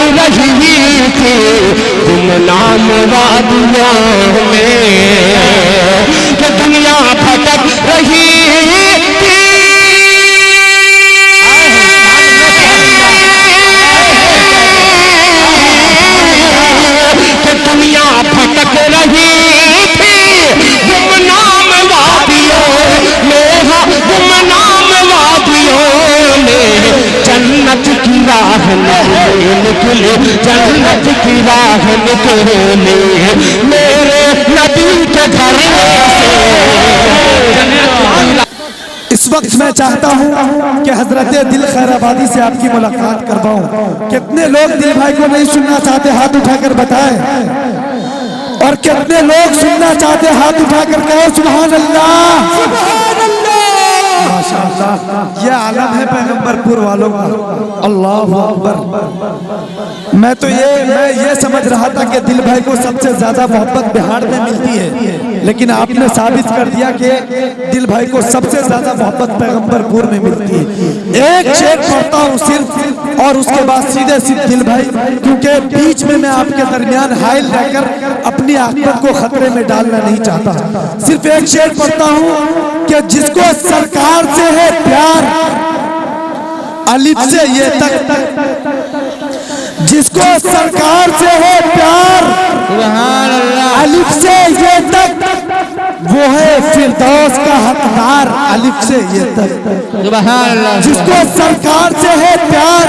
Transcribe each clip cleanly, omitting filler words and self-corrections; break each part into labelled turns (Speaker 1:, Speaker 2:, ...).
Speaker 1: रही थी गुमनाम वादियों में, कि दुनिया भटक रही थी, कि दुनिया भटक रही थी गुमनाम वादियों में, गुमनाम वादियों में। जन्नत की राह निकले, जन्नत की राह निकले मेरे नबी के घर से।
Speaker 2: इस वक्त मैं चाहता हूं कि हजरत दिल खैराबादी से आपकी मुलाकात करवाऊं। कितने लोग दिल भाई को नहीं सुनना चाहते, हाथ उठाकर बताएं। और कितने लोग सुनना चाहते, हाथ उठाकर कहो सुभान अल्लाह। माशाअल्लाह, ये आलम है पैगंबरपुर वालों का। अल्लाह अकबर। मैं ये समझ रहा था कि दिल भाई को सबसे ज्यादा मोहब्बत बिहार में मिलती है, लेकिन आपने साबित कर दिया कि दिल भाई को सबसे ज्यादा मोहब्बत पैगंबरपुर में मिलती है। एक शेर पढ़ता हूँ सिर्फ, और उसके बाद सीधे दिल भाई, क्योंकि बीच में मैं आपके दरमियान हाइल रहकर अपनी आखिरत को खतरे में डालना नहीं चाहता। सिर्फ एक शेर पढ़ता हूँ कि जिसको सरकार से है प्यार, अलिफ से ये तक, जिसको सरकार से है प्यार, अलिफ से ये तक, वो है फिरदौस का हकदार, अलिफ से ये तक। जिसको सरकार से है प्यार,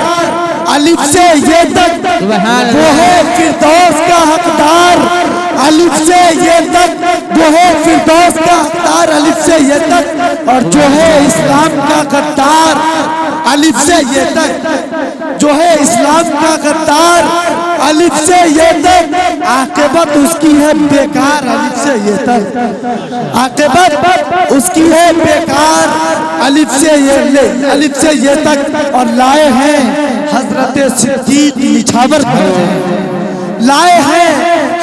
Speaker 2: अलिफ से ये तक, वो है फिरदौस का हकदार, अलिफ से ये तक, वो है फिरदौस का हकदार, अलिफ से ये तक। और जो है इस्लाम का गद्दार, अलिफ से ये तक, जो है इस्लाम का गद्दार, अलिफ से ये तक, आक़िबत उसकी है बेकार, अलिफ से ये तक, आक़िबत उसकी है बेकार, अलिफ से ये तक। और लाए हैं हजरत सिद्दीक निछावर करने, लाए हैं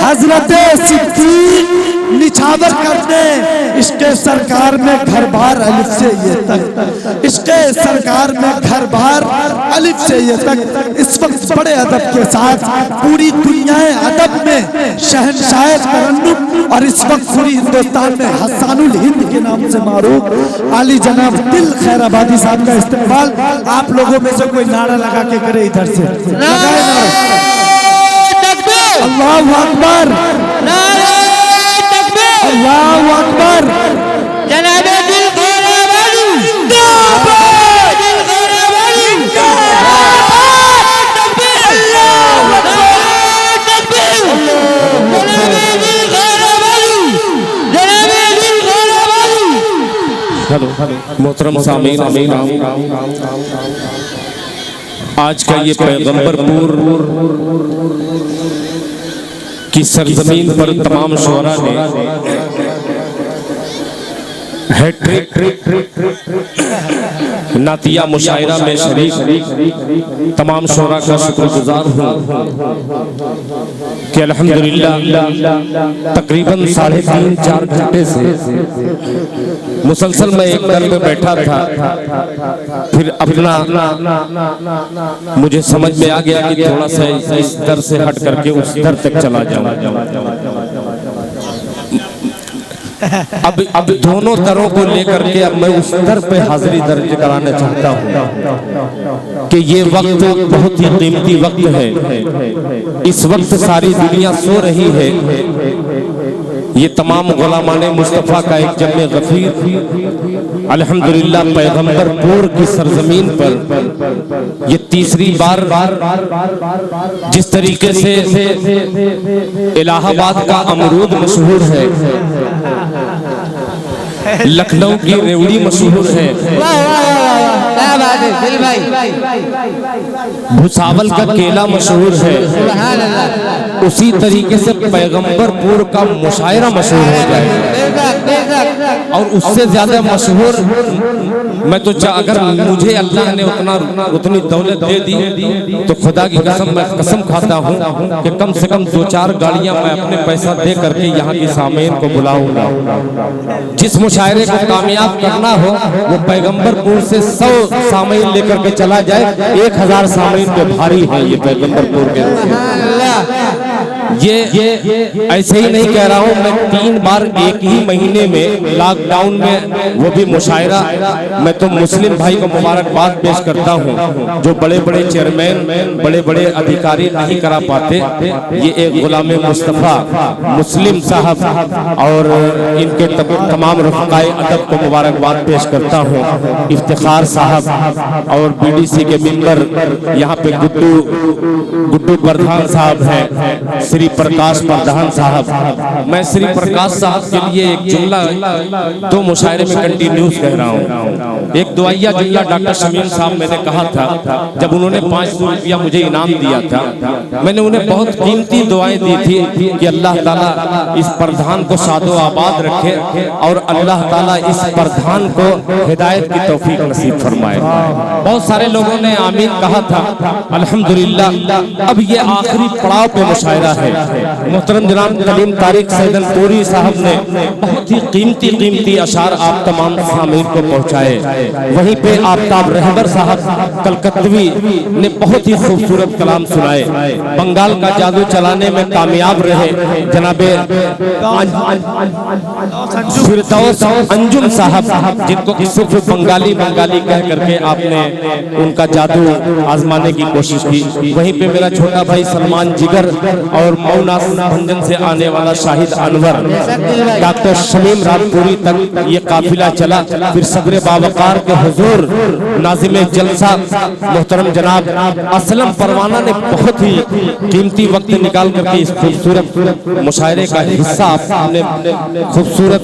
Speaker 2: हजरत सिद्दीक निछावर करने, इसके सरकार में घर बार, अलिफ से ये तक, इसके सरकार में घर बार, अलिफ से ये तक। इस वक्त बड़े अदब के साथ पूरी दुनिया अदब में शहंशाह तरन्नुम, और इस वक्त पूरी हिंदुस्तान में हसानुल हिंद के नाम से मारूफ आली जनाब दिल खैराबादी साहब का इस्तेमाल। आप लोगों में से कोई नारा लगा के करे, इधर से लगाए नारा। अल्लाहु अकबर, अल्लाहु अकबर।
Speaker 1: जनाब दिल खैराबादी जिंदाबाद, दिल खैराबादी जिंदाबाद, तकबीर, अल्लाहु अकबर, तकबीर। जनाब दिल खैराबादी, जनाब दिल खैराबादी।
Speaker 3: हेलो मोहतरम सामीन, आज का ये पैगंबरपुर की सरजमीन पर तमाम शुअरा ने हैट्रिक नातिया मुशायरा में शरीक तमाम शुअरा का शुक्रगुजार हूँ कि अल्हम्दुलिल्लाह तकरीबन 3.5-4 घंटे से मुसलसल मैं एक दर पे बैठा था। फिर अपना मुझे समझ में आ गया कि थोड़ा सा इस दर से हट करके उस दर तक चला जाऊं। अब दोनों दरों को लेकर के अब मैं उस दर पे हाजिरी दर्ज कराना चाहता हूँ कि ये वक्त बहुत ही कीमती वक्त है। इस वक्त सारी दुनिया सो रही है। ये तमाम गुलामाने मुस्तफ़ा का एक जम्मे गफीर अल्हम्दुलिल्लाह पैगंबरपुर की सरजमीन पर ये तीसरी बार जिस तरीके से इलाहाबाद का अमरूद मशहूर है, लखनऊ की रेवड़ी मशहूर है, भुसावल का केला मशहूर है, उसी तरीके से पैगंबरपुर का मुशायरा मशहूर हो जाए। और उससे ज्यादा मशहूर मैं तो अगर मुझे अल्लाह ने उतनी दौलत दे दी तो खुदा की कसम मैं कसम खाता हूँ कि कम से कम 2-4 गाड़ियाँ मैं अपने पैसा दे करके यहाँ की सामीन को बुलाऊंगा। जिस मुशायरे को कामयाब करना हो वो पैगंबरपुर से 100 सामीन लेकर के चला जाए, 1000 सामीन पे भारी है ये पैगंबरपुर के। ये ऐसे ही नहीं कह रहा हूँ मैं, 3 बार एक ही महीने में लॉकडाउन में, वो भी मुशायरा। मैं तो मुस्लिम भाई को मुबारकबाद पेश करता हूँ जो बड़े बड़े चेयरमैन, बड़े बड़े अधिकारी नहीं करा पाते। ये एक गुलाम मुस्तफ़ा मुस्लिम साहब और इनके तमाम रफ़क़ाए अदब को मुबारकबाद पेश करता हूँ। इफ्तिखार साहब और बीडीसी के मेंबर यहाँ पे गुड्डू प्रधान साहब हैं, श्री प्रकाश प्रधान साहब। मैं श्री प्रकाश साहब के लिए एक जुमला 2 मुशायरे में कंटिन्यूस कह रहा हूँ। एक दुआया जुमला डॉक्टर शमीम साहब मैंने कहा था जब उन्होंने 500 रुपया मुझे इनाम दिया था। मैंने उन्हें बहुत कीमती दुआएं दी थी कि अल्लाह ताला इस प्रधान को शादो आबाद रखे और अल्लाह ताला इस प्रधान को हिदायत की तौफीक नसीब फरमाए। बहुत सारे लोगों ने आमीन कहा था। अल्हम्दुलिल्लाह अब ये आखिरी पड़ाव पे मुशायरा है। मोहतरम जनाब कलीम तारिक सैदनपुरी साहब ने बहुत ही कीमती अशार आप तमाम सामीन को पहुँचाए। वहीं पे आफ्ताब रहबर साहब कलकत्तवी ने बहुत ही खूबसूरत कलाम सुनाए। बंगाल का जादू चलाने में कामयाब रहे जनाबे फिरदौस अंजुम साहब, जिनको सिर्फ बंगाली कह करके आपने उनका जादू आजमाने की कोशिश की। वहीं पे मेरा छोटा भाई सलमान जिगर और मौना भंजन से आने वाला शाहिद अनवर, डॉक्टर शमीम रामपुरी तक ये काफिला चला। फिर सदर बावकार के हुजूर नाजिम जलसा मोहतरम जनाब असलम परवाना ने बहुत ही कीमती वक्त निकाल करके इस खूबसूरत मुशायरे का हिस्सा आपने खूबसूरत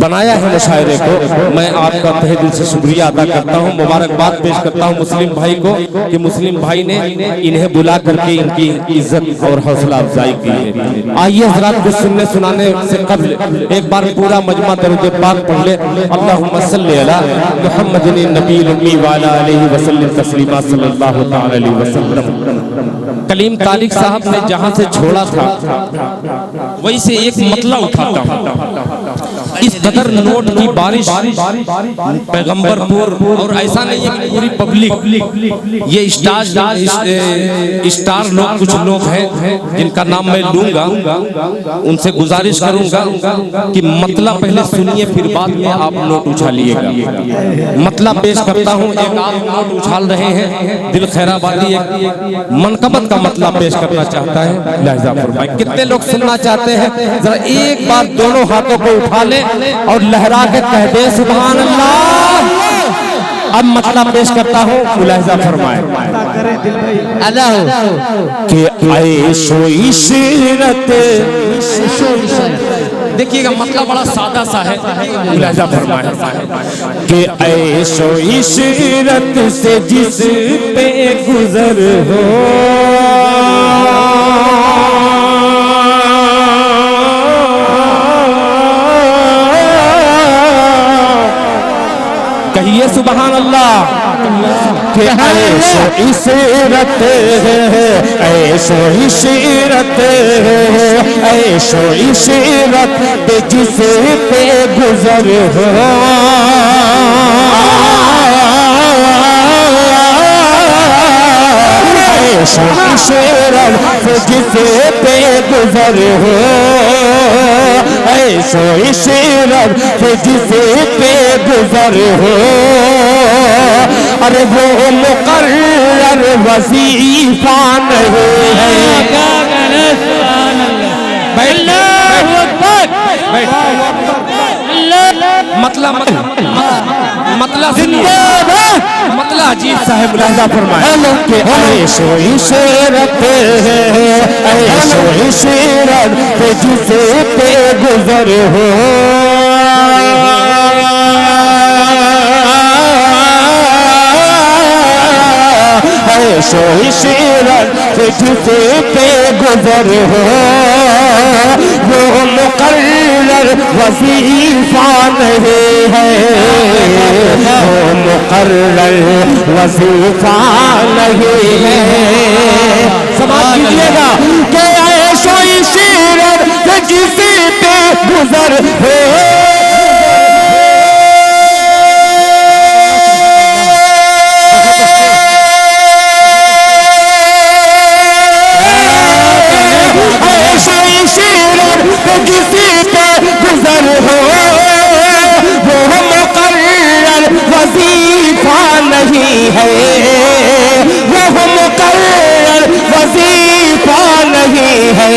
Speaker 3: बनाया है मुशायरे को। मैं आपका तहे दिल से शुक्रिया अदा करता हूँ, मुबारकबाद पेश करता हूँ मुस्लिम भाई को कि मुस्लिम भाई ने इन्हें बुला करके इनकी इज्जत और हौसला अफजाई की है। आइए हज़रात कुछ सुनने सुनाने से कबल एक बार पूरा मजमा दरूद पाक पढ़ ले। अल्लाहुम्मा सल्ली अला मुहम्मदिन नबील उम्मी व अला आलिहि वसल्लम तस्लीमा सल्लल्लाहु तआला अलैहि वसल्लम। कलीम तारिक साहब ने जहाँ से छोड़ा था वहीं से एक मतला उठाता हूँ। इस कदर नोट की बारिश पैगंबरपुर, और ऐसा नहीं है कि पूरी पब्लिक, ये स्टार लोग कुछ लोग हैं जिनका नाम मैं लूंगा, उनसे गुजारिश करूंगा कि मतला पहले सुनिए फिर बाद में आप नोट उछालिएगा। मतला पेश करता हूं। एक आप नोट उछाल रहे हैं, दिल खैराबादी एक मनकबत का मतला पेश करना चाहता है। लिहाजा फरमाइए कितने लोग सुनना चाहते हैं, जरा एक बार दोनों हाथों को उठा ले और लहरा के कह दे सुभान अल्लाह। अब मतला पेश करता हूँ, मुलाहिजा फरमाए कि ऐशो इशरत। देखिएगा मतलब बड़ा सादा सा है, मुलाहिजा फरमाए कि ऐशो इशरत से जिस पे गुजर हो, कहिए सुभान अल्लाह। कि ऐशो इशरत है, ऐशो इशरत है, ऐशो इशरत पे जिस पे गुजर हो, ऐशो इशरत पे जिस पे गुजर हो, ऐशो इशरत पे जिस पे गुजर हो। अरे वो मुकर्रर वजीफा नहीं है। मतलब अजीब साहब मुलाहिजा फरमाए कि ऐशो इशरत है, ऐशो इशरत पे जिसे पे गुजर हो, ऐशो इशरत पे जिसे पे गुजर हो, वो मुकर्रर वजीफा नहीं है, वो मुकर्रर वजीफा नहीं है। समाज कीजिएगा कि ऐशो इशरत पे जिसे पे गुजर हो, है,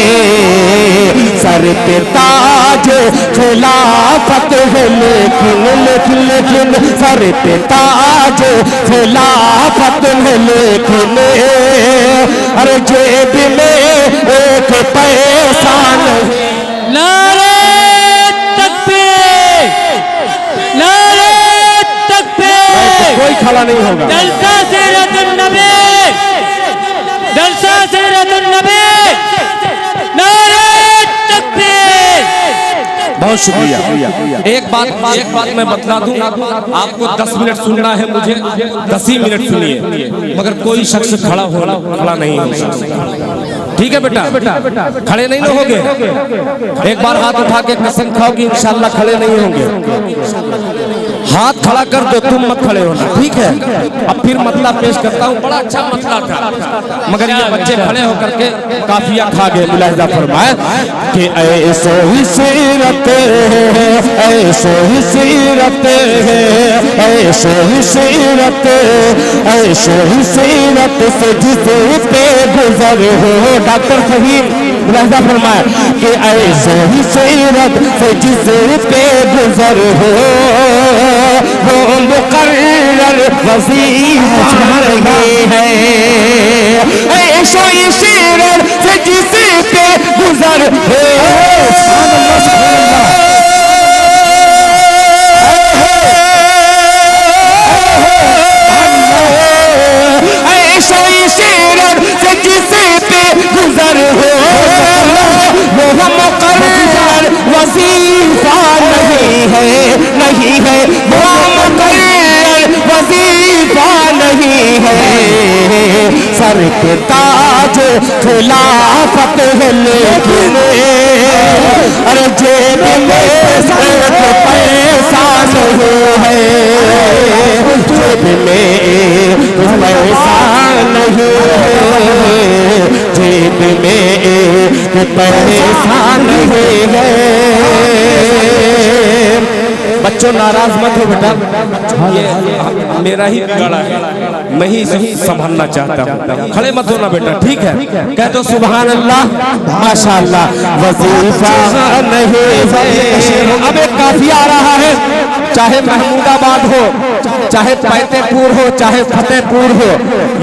Speaker 3: सर पे ताज खिलाफत है, लेकिन लेकिन लेकिन सर पे ताज खिलाफत है, लेकिन अरे जेब में एक पैसा नहीं।
Speaker 1: नारे तकबीर, नारे तकबीर।
Speaker 3: कोई खड़ा नहीं होगा।
Speaker 1: जलसा सीरतुन नबी, जलसा सीरतुन नबी, नारे तकबीर।
Speaker 3: बहुत शुक्रिया। एक बात मैं बतला दूं, आपको 10 मिनट सुनना है, मुझे 10 ही मिनट सुनिए, मगर कोई शख्स खड़ा नहीं होगा। ठीक है बेटा, खड़े नहीं होंगे। एक बार हाथ उठा के कसम खाओ कि इंशाल्लाह खड़े नहीं होंगे। हाथ खड़ा कर दो, तुम मत खड़े होना, ठीक है। अब फिर मतला पेश करता हूँ। बड़ा अच्छा मतला था, मगर ये बच्चे खड़े होकर के काफिया खा गए। मुलाहिजा फरमाए कि ऐसो ही सीरत है, ऐसो ही सीरत है, ऐसो ही सीरत, ऐसो ही सीरत से जिस पे गुजर हो। डॉक्टर फहीम मुलाहिजा फरमाए कि ऐसो ही सीरत से जिस पे गुजर हो, वो मुकर्रर वजीफा नहीं है। ऐसो ही सीरत से जिस पे गुजर हो, गुजर हो, वो मुकर्रर वजीफा नहीं है, नहीं है, वो मुकर्रर वजीफा नहीं है। सर पे ताज खिलाफत है, लेकिन अरे जेब में एक पैसा नहीं है, जेब में पैसा नहीं है, जेब में पैसा नहीं है। बच्चों नाराज मत हो बेटा, ये मेरा ही बिगाड़ा है, मैं ही संभालना चाहता हूँ। खड़े मत होना बेटा, ठीक है। कह दो सुभान अल्लाह, माशाअल्लाह। वजीफा नहीं है। अब एक काफिया आ रहा है, चाहे महमूदाबाद हो, चाहे फतेहपुर हो, चाहे फतेहपुर हो,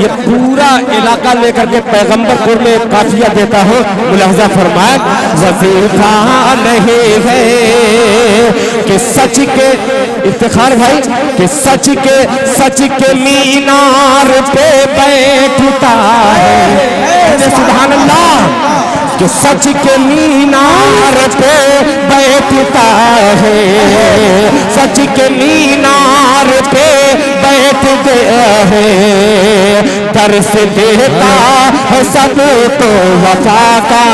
Speaker 3: ये पूरा इलाका लेकर के पैगंबरपुर में काफिया देता हो। मुलाहिजा फरमाए वजीफा नहीं है कि सच के इफ्तिखार भाई कि सच के मीनार पे बैठता है। सुभान अल्लाह कि सच के मीनार पे बैठता है, सच के मीनार पे बैठते है, दर्श देता है सबको वफा का।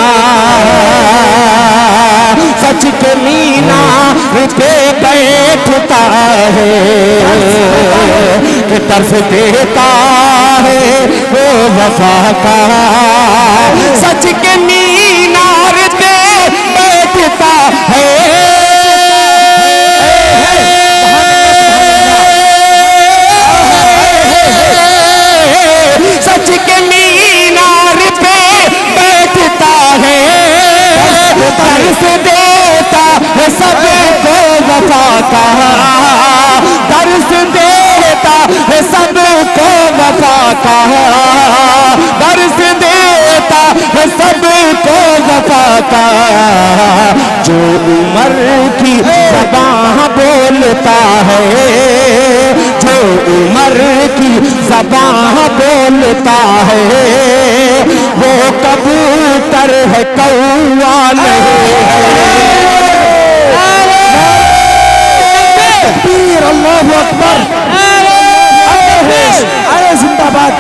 Speaker 3: सच के मीनार पे बैठता है, दर्श देता है वो वफा का। सच के मीनार पे बैठता है, सच के मीनार पे बैठता है, दर्श देता है सबको वफा का। दर्श देता है सबको वफा का, दर्श देता है सबको वफा का। जो उम्र की ज़बान बोलता है, जो उम्र की ज़बान बोलता है, वो कबूतर है कौवा नहीं है। अल्लाहु अकबर, अरे जिंदाबाद,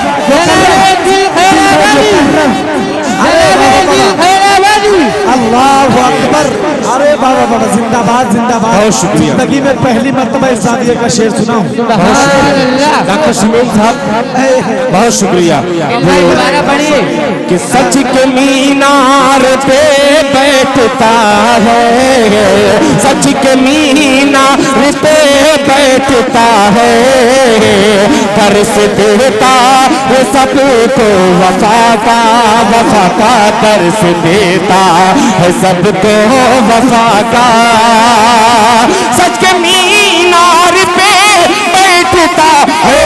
Speaker 3: अल्लाहु अकबर, अरे बाबा बाबा जिंदाबाद जिंदाबाद। बहुत शुक्रिया। जिंदगी में पहली मर्तबा इस सादिया का शेर सुना हूँ। डॉक्टर शमील साहब बहुत शुक्रिया। कि सच के मीनार पे बैठता है, सच के मीनार पे बैठता है, दर्श देता वो सबको वफा का दर्श देता है, सबको वफा का। सच के मीनार पे बैठता है,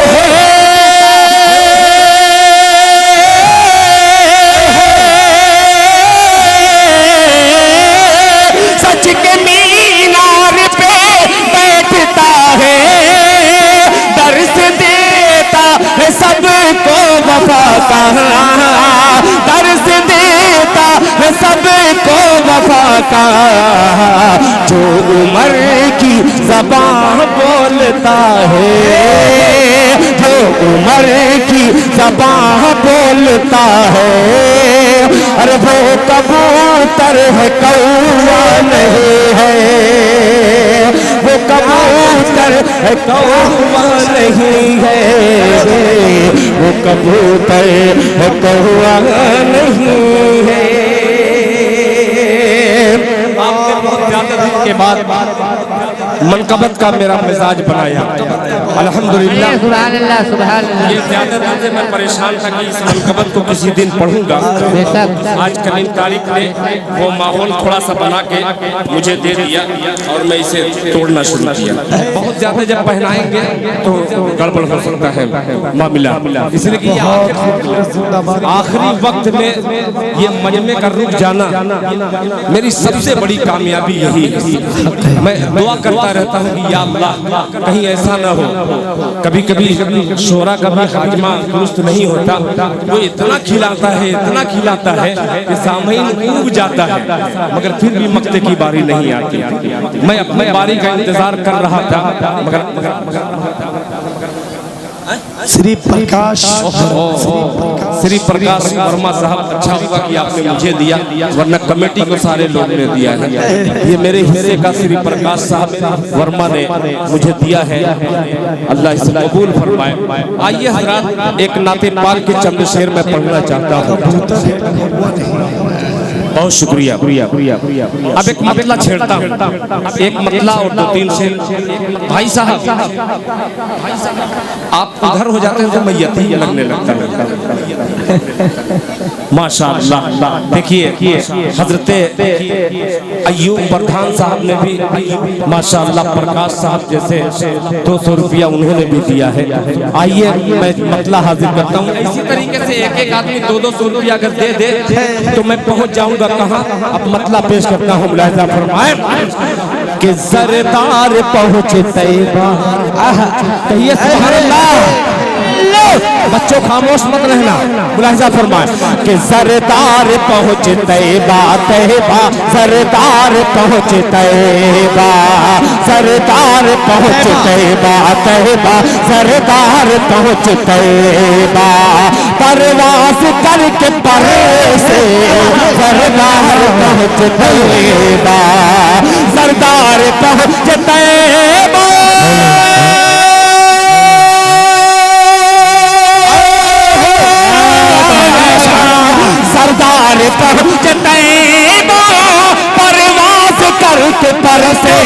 Speaker 3: सच के मीनार पे बैठता है, दर्श देता है सबको वफा का, दर्श देता है सबको वफा का। जो उमर की ज़बान बोलता है, जो उमर की ज़बान बोलता है, अरे वो कबूतर है कौवा नहीं है, वो कबूतर है कौवा नहीं है, वो कबूतर है कौवा नहीं है। आपने बहुत ज्यादा दिन के बाद मनकबत का मेरा मिजाज बनाया, अल्हम्दुलिल्लाह।
Speaker 1: सुभान अल्लाह, सुभान अल्लाह।
Speaker 3: ये ज्यादा दिन से मैं परेशान था कि इस मनकबत को किसी दिन पढ़ूंगा। आज करीम तारीख ने वो माहौल थोड़ा सा बना के मुझे दे दिया और मैं इसे तोड़ना शुरू किया। बहुत ज्यादा जब पहनाएंगे तो गड़बड़ हो सकता है मामला, इसलिए कि आखिरी वक्त में ये मजमे का रुक जाना मेरी सबसे बड़ी कामयाबी यही है। मैं दुआ करता रहता हूँ कि या अल्लाह कहीं ऐसा ना हो, कभी कभी शोरा का भी खात्मा दुरुस्त नहीं होता, वो इतना खिलाता है, इतना खिलाता है कि सामईन ऊब जाता है, मगर फिर भी मक्ते की बारी नहीं आती। मैं अपनी बारी का इंतजार कर रहा था, मगर
Speaker 2: श्री प्रकाश
Speaker 3: वर्मा साहब, अच्छा हुआ कि आपने मुझे दिया, वरना कमेटी को सारे लोग ने दिया है। ये मेरे हिस्से का श्री प्रकाश साहब वर्मा ने मुझे दिया है, अल्लाह इसे कबूल फरमाए। आइए हज़रात, एक नाते पाक के चंद शेर में पढ़ना चाहता हूँ। बहुत शुक्रिया। अब एक मतला छेड़ता हूँ, एक मतला और दो तीन शेर। भाई साहब आप उधर हो जाते हैं तो मैं यती लगने लगता है। माशाअल्लाह, देखिए हजरते अय्यूब प्रधान साहब ने भी माशाअल्लाह प्रकाश साहब जैसे 200 रुपया उन्होंने भी दिया है। आइए मैं मतला हाजिर करता हूँ। इसी तरीके से एक एक आदमी 200 रुपया अगर दे दे तो मैं पहुँच जाऊँगा कहाँ। अब मतला पेश करता हूँ, मुलाहिजा फरमाएं कि ज़रदार पहुँचे तैयबा। कहिए सुभान अल्लाह। बच्चों खामोश मत रहना, मुलाहिजा फरमाएं कि ज़रदार पहुँचे तैयबा, तैयबा ज़रदार पहुँचे तैयबा, ज़रदार पहुँचे तैयबा, तैयबा ज़रदार पहुँचे तैयबा। परवाज़ करके परे से ज़रदार पहुँचे तैयबा, ज़रदार पहुँचे तैयबा। सरदार पहुँच तैयबा, परवाज़ करके पर से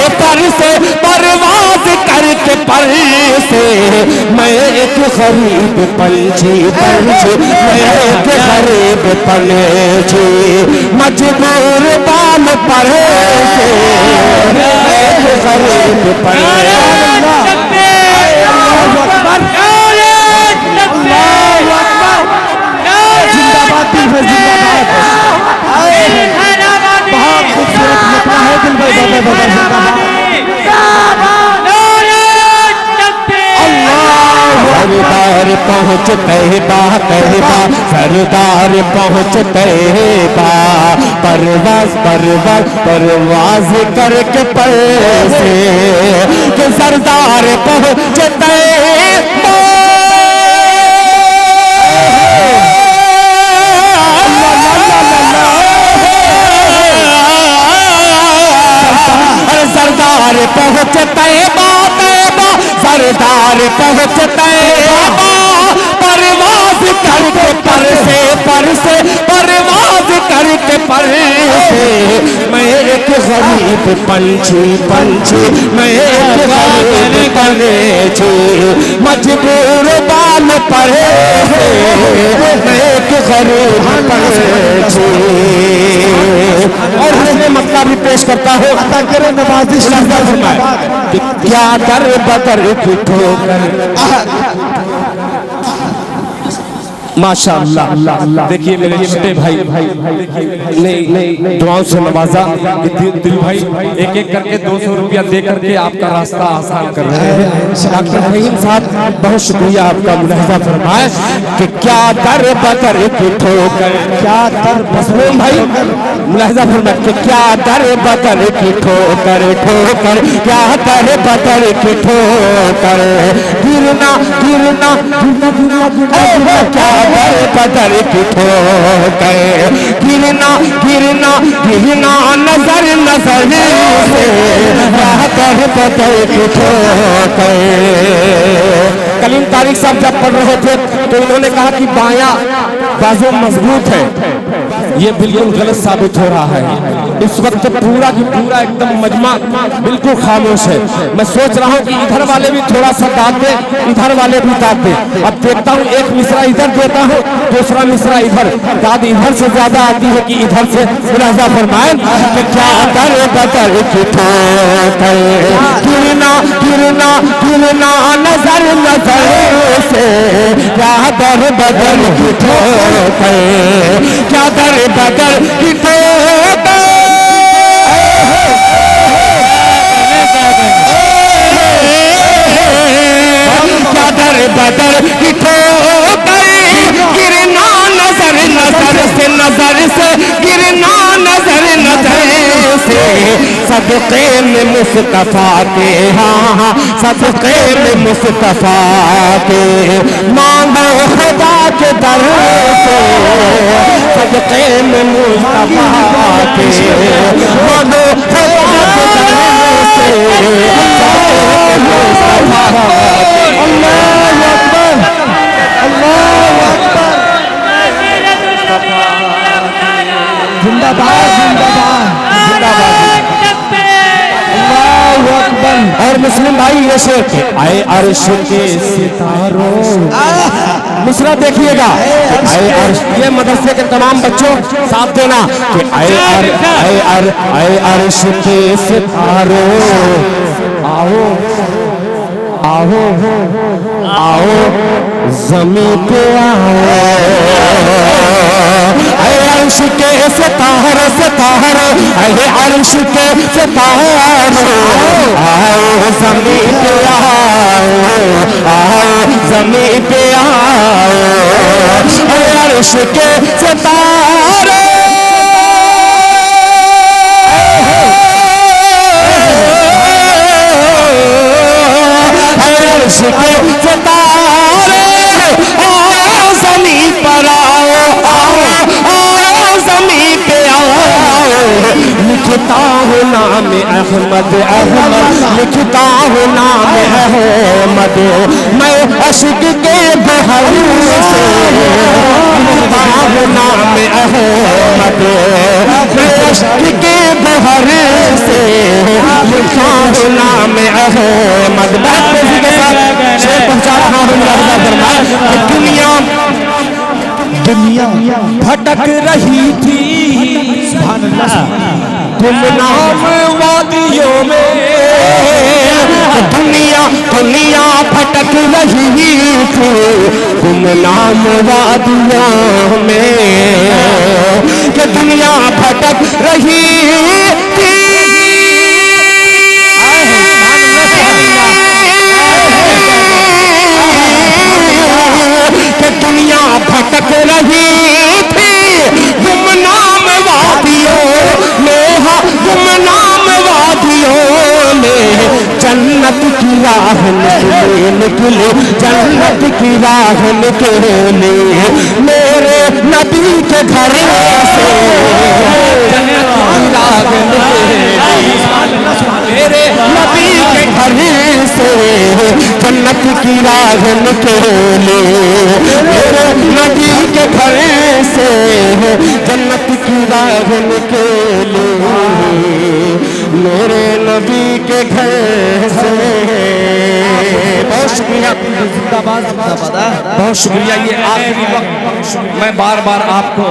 Speaker 3: परवाज़ करके पर से। मैं एक गरीब पंछी, मैं एक गरीब पंछी, मजबूर बाल पर से, एक गरीब पंछी। बहुत खूबसूरत मतला है दिल भाई, सरदार पहुँच तैयबा, तैयबा सरदार पहुँच तैयबा। परवाज़ करके पर से कि सरदार पहुँच तैयबा। सरदार पहुँच तैयबा, तैयबा सरदार पहुँच तैयबा। परवाज़ करके पर से परवाज़ करके के पर से मैं एक गरीब पंछी पंछी मैं एक गरीब पंछी मजबूर बाल पर से मैं एक गरीब पंछी। और इसमें मतलब भी पेश करता हूँ नवाजिश क्या दर बदर की ठोकर माशाअल्लाह। देखिए मेरे छोटे भाई ने दुआओं से नवाजा कि दिल भाई एक एक करके 200 रुपया दे करके आपका रास्ता आसान कर रहे हैं। डॉक्टर रहीम साहब बहुत शुक्रिया आपका। मुलाहिजा फरमाए कि क्या दर बदर की ठोकर क्या दर मसलूम भाई मुलाहिजा फरमाए कि क्या दर बदर की ठोकर ठोकर क्या दर बदर की ठोकर गिरना गिरना गिरना गिरना क्या बदर की ठोकर गिरना गिरना गिरना नजर नजर से बदर बदर की ठोकर। कलीम तारिक साहब जब पढ़ रहे थे तो इन्होंने कहा कि बायां बाजू मजबूत है। ये बिल्कुल गलत साबित हो रहा है। इस वक्त पूरा की पूरा एकदम मजमा बिल्कुल खामोश है। मैं सोच रहा हूँ कि इधर वाले भी थोड़ा सा दाद दे इधर वाले भी दाद दे। अब देखता हूँ एक मिसरा इधर देता हूँ दूसरा मिसरा इधर दाद इधर से ज्यादा आती है कि इधर से। मुलाहिजा फरमाए कि क्या दर बदर की ठोकर गिरना गिरना गिरना नजर नजर से क्या दर बदर की ठोकर क्या दर बदर की ठोकर क्या दर बदर की ठोकर गिरना नजर नजर से गिरना नजर नजर से सदक़े में मुस्तफा के हाँ सदक़े में मुस्तफा के मांगो खुदा के दर से सदक़े में मुस्तफा के मांगो खुदा के दर से अल्लाहु अकबर अल्लाहु अकबर जिंदाबाद जिंदाबाद जिंदाबाद अल्लाहु अकबर। और मुस्लिम भाई ये शेख आए अर्श के सितारों मिसरा देखिएगा आए अर्श ये मदरसे के तमाम बच्चों साथ देना कि आए अर्श के सितारों आओ आओ आओ ज़मीं पे आओ अर्श के सितारे सितारे अरे अर्श के सितारे आओ ज़मीं पे आओ ज़मीं पे आओ अर्श के सितारे अर्श के सितारे आओ ज़मीं पर आओ ज़मीं पे आओ लिखता हूँ नाम अहमद अहमद लिखता हूँ नाम अहमद मैं अश्क के बहार से लिखता हूँ नाम अहमद मैं अश्क के बहार से लिखता हूँ नाम अहमद। पहुँचा रहा हूँ दुनिया दुनिया भटक रही थी गुमनाम वादियों में दुनिया दुनिया भटक रही थी गुमनाम वादियों में कि दुनिया भटक रही थी कि दुनिया भटक रही थी गुमनाम वादियों में गुमनाम वादियों में जन्नत की राह निकले जन्नत की राह निकले मेरे नबी के घर से जन्नत की राह निकले मेरे नबी के घर से जन्नत की राह निकले मेरे नबी के घर से जन्नत की राह बहुत शुक्रिया। ये आखिरी वक्त मैं बार बार आपको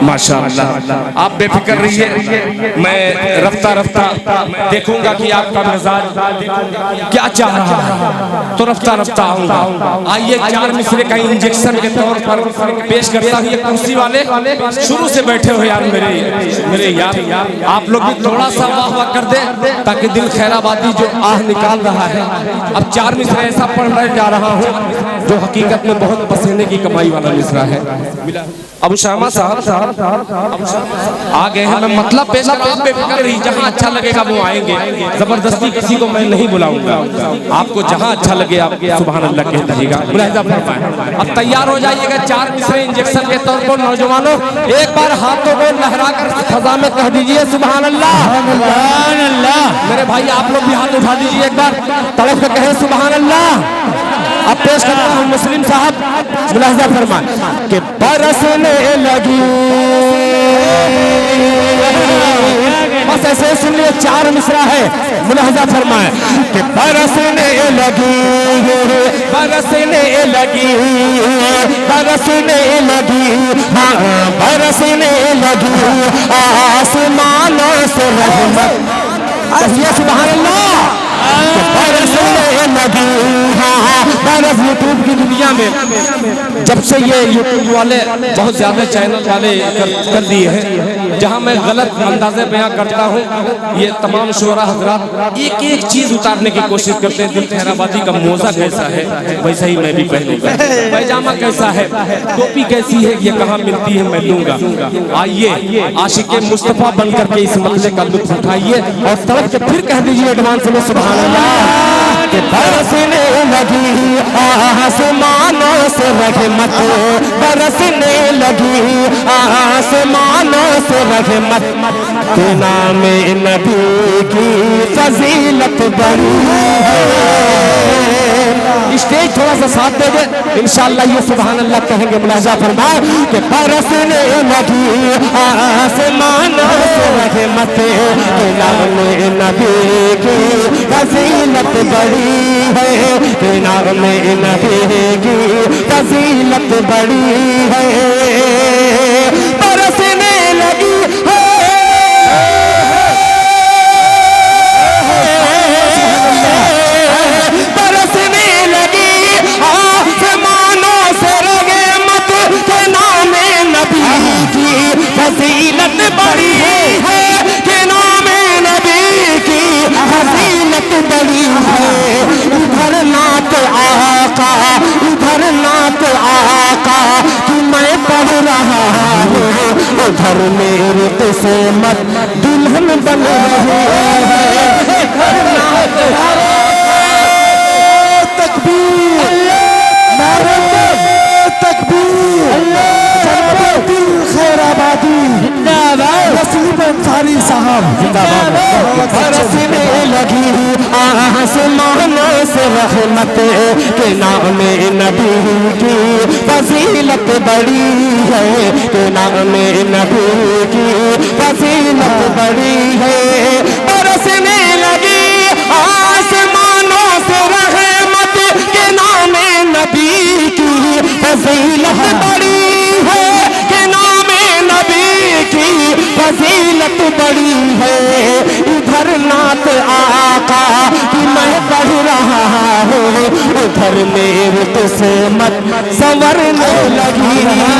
Speaker 3: माशाअल्लाह आप बेफिक्र रहिए, मैं रफ्ता रफ्ता देखूंगा कि आपका मिजाज क्या चाह रहा है तो रफ्ता रफ्ता आऊंगा। आइए 4 मिसरे का इंजेक्शन के तौर पर पेश करता हूँ। ये कुर्सी वाले शुरू से बैठे हो यार मेरे यार, आप लोग भी थोड़ा सा वाह वाह कर दे ताकि दिल खैराबादी जो आह निकाल रहा है। अब 4 मिसरे ऐसा पढ़ने जा रहा हूँ जो हकीकत में बहुत पसीने की कमाई वाला मिसरा है। अबू शामा साहब आ गए हैं, मैं मतलब पेश कर, आप बेफिक्र रहिए, जहाँ अच्छा लगेगा वो आएंगे। जबरदस्ती किसी को मैं नहीं बुलाऊंगा, आपको जहाँ अच्छा लगे आप सुभान अल्लाह कह दीजिएगा। मुलाहिजा फरमाएं। अब तैयार हो जाइएगा 4 मिसरे इंजेक्शन के तौर पर। नौजवानों एक बार हाथों को लहराकर फजा में कह दीजिए सुभान अल्लाह।
Speaker 1: सुभान अल्लाह।
Speaker 3: मेरे भाई आप लोग भी हाथ उठा दीजिए एक बार, तड़प के कहे सुभान अल्लाह। अब पेश करता हूँ मुस्लिम साहब, मुलाहिजा फरमाएं कि बरसने लगी, बस ऐसे सुन लिए 4 मिसरा है। मुलाहिजा फरमाएं कि बरसने लगी, बरसने लगी, बरसने लगी, हाँ बरसने लगी आसमानों से रहमत। सुभान अल्लाह। बरसने लगी, हाँ बरस यूट्यूब की दुनिया में जब से ये यूट्यूब वाले बहुत ज्यादा चैनल वाले कर दिए हैं, जहाँ मैं गलत अंदाजे बयां करता हूँ, ये तमाम शोरा हजरात एक एक चीज उतारने की कोशिश करते हैं। दिल खैराबादी का मोजा कैसा है वैसा ही मैं भी पहनूंगा, पैजामा कैसा है, टोपी कैसी है, ये कहाँ मिलती है मैं लूंगा। आइए आशिक मुस्तफा बन करके इस मसले का लुत्फ उठाइए और तड़प के फिर कह दीजिए एडवांस में सुभान अल्लाह। कि बरसने लगी आसमानों से रहमत, बरसने लगी आसमानों से रहमत, के नाम नबी की फजीलत बड़ी है। स्टेज थोड़ा सा साथ दे दे इंशाअल्लाह ये सुभान अल्लाह कहेंगे। मुलाहिजा फरमाए कि बरसने लगी आसमानों से रहमत, के नाम नबी की फजीलत बड़ी है, के नाम नबी की फजीलत बड़ी है। बरसने लगी फजीलत बड़ी है, के नाम नबी की फजीलत बड़ी है। उधर नात आका, उधर नात आका कि मैं पढ़ रहा हूँ, उधर मेरी किस्मत दुल्हन बन रही है। तकबीर खैराबादी नसीब अंसारी साहब जिंदाबाद। बरसने लगी आसमानों से रहमत, के नाम नबी की फजीलत बड़ी है, के नाम नबी की फजीलत बड़ी है। बरसने लगी आसमानों से रहमत, के नाम नबी की फजीलत बड़ी है, के नाम नबी की फजीलत बड़ी है। इधर नात आका कि मैं पढ़ रहा हूँ, उधर मेरी किस्मत संवरने लगी है।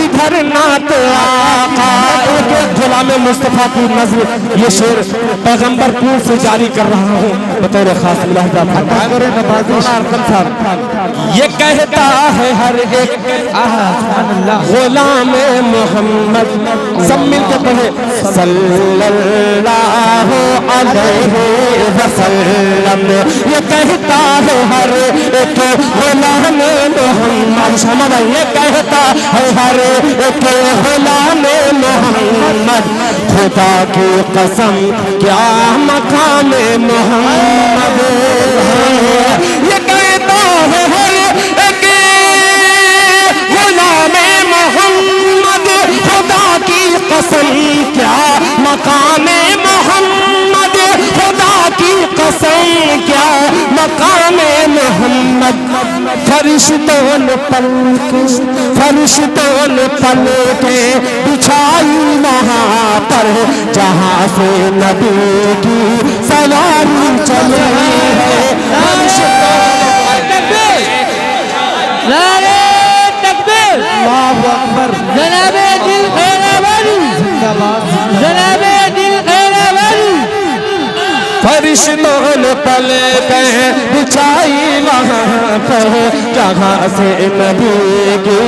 Speaker 3: इधर नात आका एक गुलाम मुस्तफा की नज़र ये शेर पैगंबरपुर से जारी कर रहा हूँ बतौर खास। ये कहता है हर एक गुलाम मोहम्मद, सब मिलके पढ़े सल्लल्लाहु अलैहि वसल्लम। ये कहता है हर एक गुलाम मोहम्मद, ये कहता है हर एक गुलाम मोहम्मद, खुदा की कसम क्या मकाम मोहम्मद। ये कहता है हर एक गुलाम मोहम्मद, खुदा की कसम क्या मकाम मोहम्मद, खुदा की कसम क्या मकाम मोहम्मद।
Speaker 2: फरिश्तों ने पल के बिछाई वहाँ पर जहाँ से नबी की सवारी चले है। अल्लाहु अकबर।
Speaker 1: जनाबे दिल खैराबादी
Speaker 2: जिंदाबाद।
Speaker 1: जनाबे दिल खैराबादी
Speaker 3: फरिश्तों ने पल के बिछाई वहाँ पर जहाँ से नबी की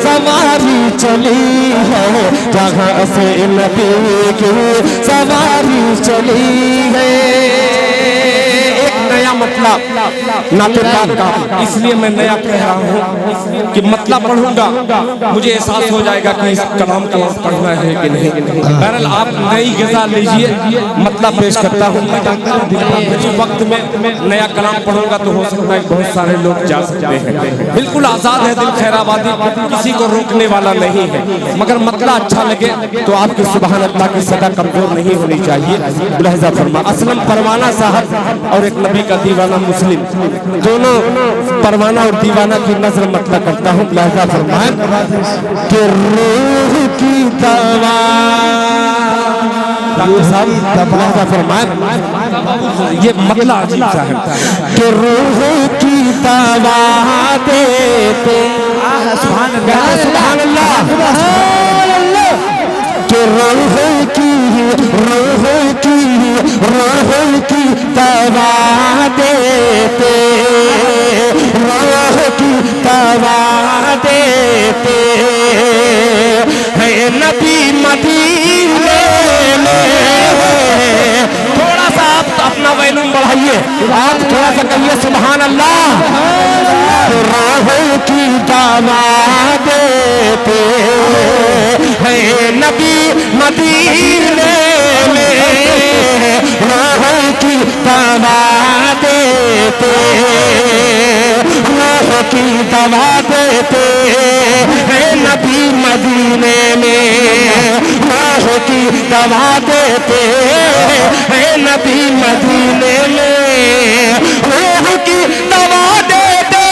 Speaker 3: सवारी चली है, जहाँ से नबी की सवारी चली है। एक नया मतलब नाते पाक का, इसलिए मैं नया कह रहा हूँ कि मतलब पढ़ूंगा मुझे एहसास हो जाएगा कि इस कलाम को पढ़ना है कि नहीं। बहरहाल आप नई ग़िज़ा लीजिए, मतलब पेश करता हूँ। वक्त में नया कलाम पढ़ूंगा तो हो सकता है बहुत सारे लोग जा सकते हैं। बिल्कुल आज़ाद है दिल खैराबादी, किसी को रोकने वाला नहीं है, मगर मतलब अच्छा लगे तो आपकी सुभान अल्लाह की सदा कमजोर नहीं होनी चाहिए। मुलाहिज़ा फरमा, असलम परवाना साहब और एक नबी का दीवाना मुस्लिम, दोनों परवाना और दीवाना की नजर मतलब करता हूँ। मुलाहिज़ा फरमाएं कि रूह की दवा, डॉक्टर साहब मुलाहिज़ा फरमाएं, ये मतलब अजीब सा है कि रूह की दवा देते, सुभान अल्लाह, कि रूह की दवा देते, रूह की दवा देते है नबी मदीने में। थोड़ा सा आप अपना वॉल्यूम बढ़ाइए, आप थोड़ा सा कहिए सुभान अल्लाह। रूह की दवा देते है नबी मदीने में, रूह की दवा देते, रूह की दवा देते है नबी मदीने में, रूह की दवा देते है नबी मदीने में, रूह की दवा देते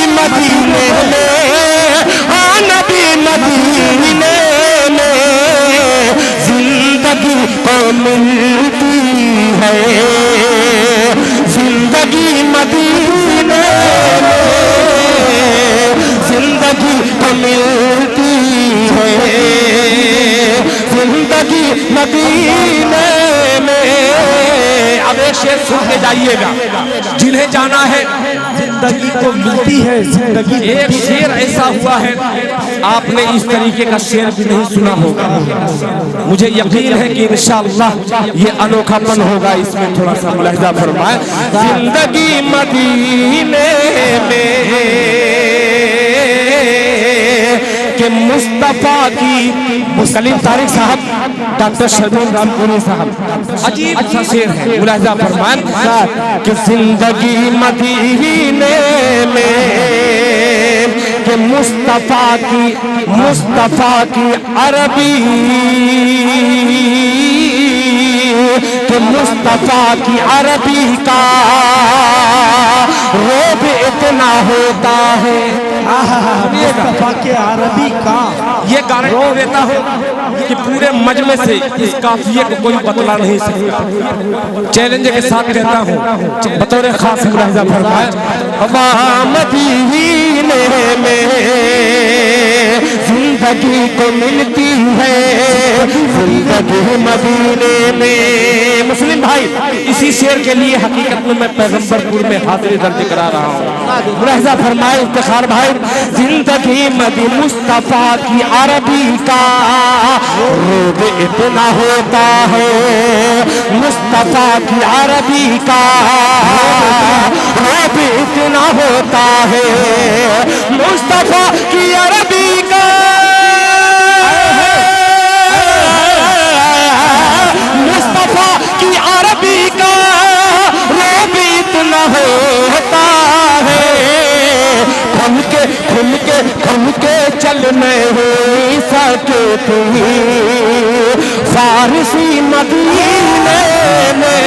Speaker 3: मदीने में, हाँ नबी मदीने में जिंदगी को मिलती है, जिंदगी मदीने में जिंदगी को मिलती है, जिंदगी मदीने में। अब एक शेर सुन के जाइएगा, जिन्हें जाना है
Speaker 2: जिंदगी को मिलती है, जिंदगी।
Speaker 3: एक शेर ऐसा हुआ है आपने इस तरीके का शेर भी नहीं सुना होगा, मुझे यकीन है कि इंशाअल्लाह ये अनोखापन होगा इसमें। थोड़ा सा मुलाहिज़ा फरमाएं, जिंदगी मदीने में के मुस्तफा की, कलीम तारिक साहब, डॉक्टर शर्मीन रामपुरी साहब, अजीब सा शेर है। मुलाहिज़ा फरमाएं कि जिंदगी मदीने में के मुस्तफा की अरबी, के मुस्तफा की अरबी का रोब इतना होता है।
Speaker 2: मुस्तफा के अरबी का
Speaker 3: ये गारंटी देता हूँ कि पूरे मजमे से इस काफिये को कोई बतला नहीं सकता। चैलेंज के साथ कहता हूँ बतौर खास मुलाहिज़ा फरमाएं, मदीने में जिंदगी को मिलती है, जिंदगी मदीने में। मुस्लिम भाई, इसी शेर के लिए हकीकत में मैं पैगंबरपुर में हाजिरी दर्ज करा रहा हूँ। मुलाहिज़ा फरमाए इफ्तिखार भाई, जिंदगी मदी मुस्तफा की अरबी का रोब इतना होता है, मुस्तफा की अरबी का रोब इतना होता है, मुस्तफा की अरबी का मुस्तफा की अरबी का रोब इतना होता है। खुल के चलने हुई सकती फारसी मदीने में।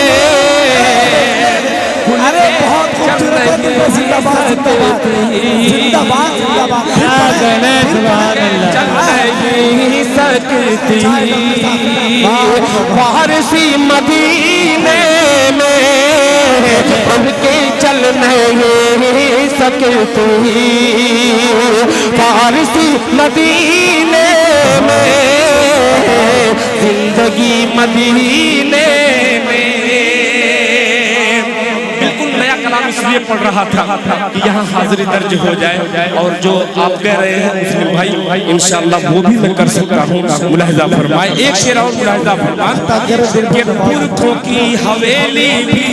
Speaker 2: अरे बहुत खूबसूरत जिंदाबाद जिंदाबाद जिंदाबाद जिंदाबाद
Speaker 3: चल नहीं सकती फारसी मदीने में, उनके चल नहीं सकती फारसी मदीने में, जिंदगी मदीने में। इसलिए पढ़ रहा था कि यहाँ हाजिरी दर्ज हो जाए, और जो आप कह रहे हैं मुस्लिम भाई इंशाअल्लाह वो भी मैं कर सकता हूँ। मुलाहिजा फरमाए, एक शेर और मुलाहिजा फरमाए कि पुरखों की हवेली भी,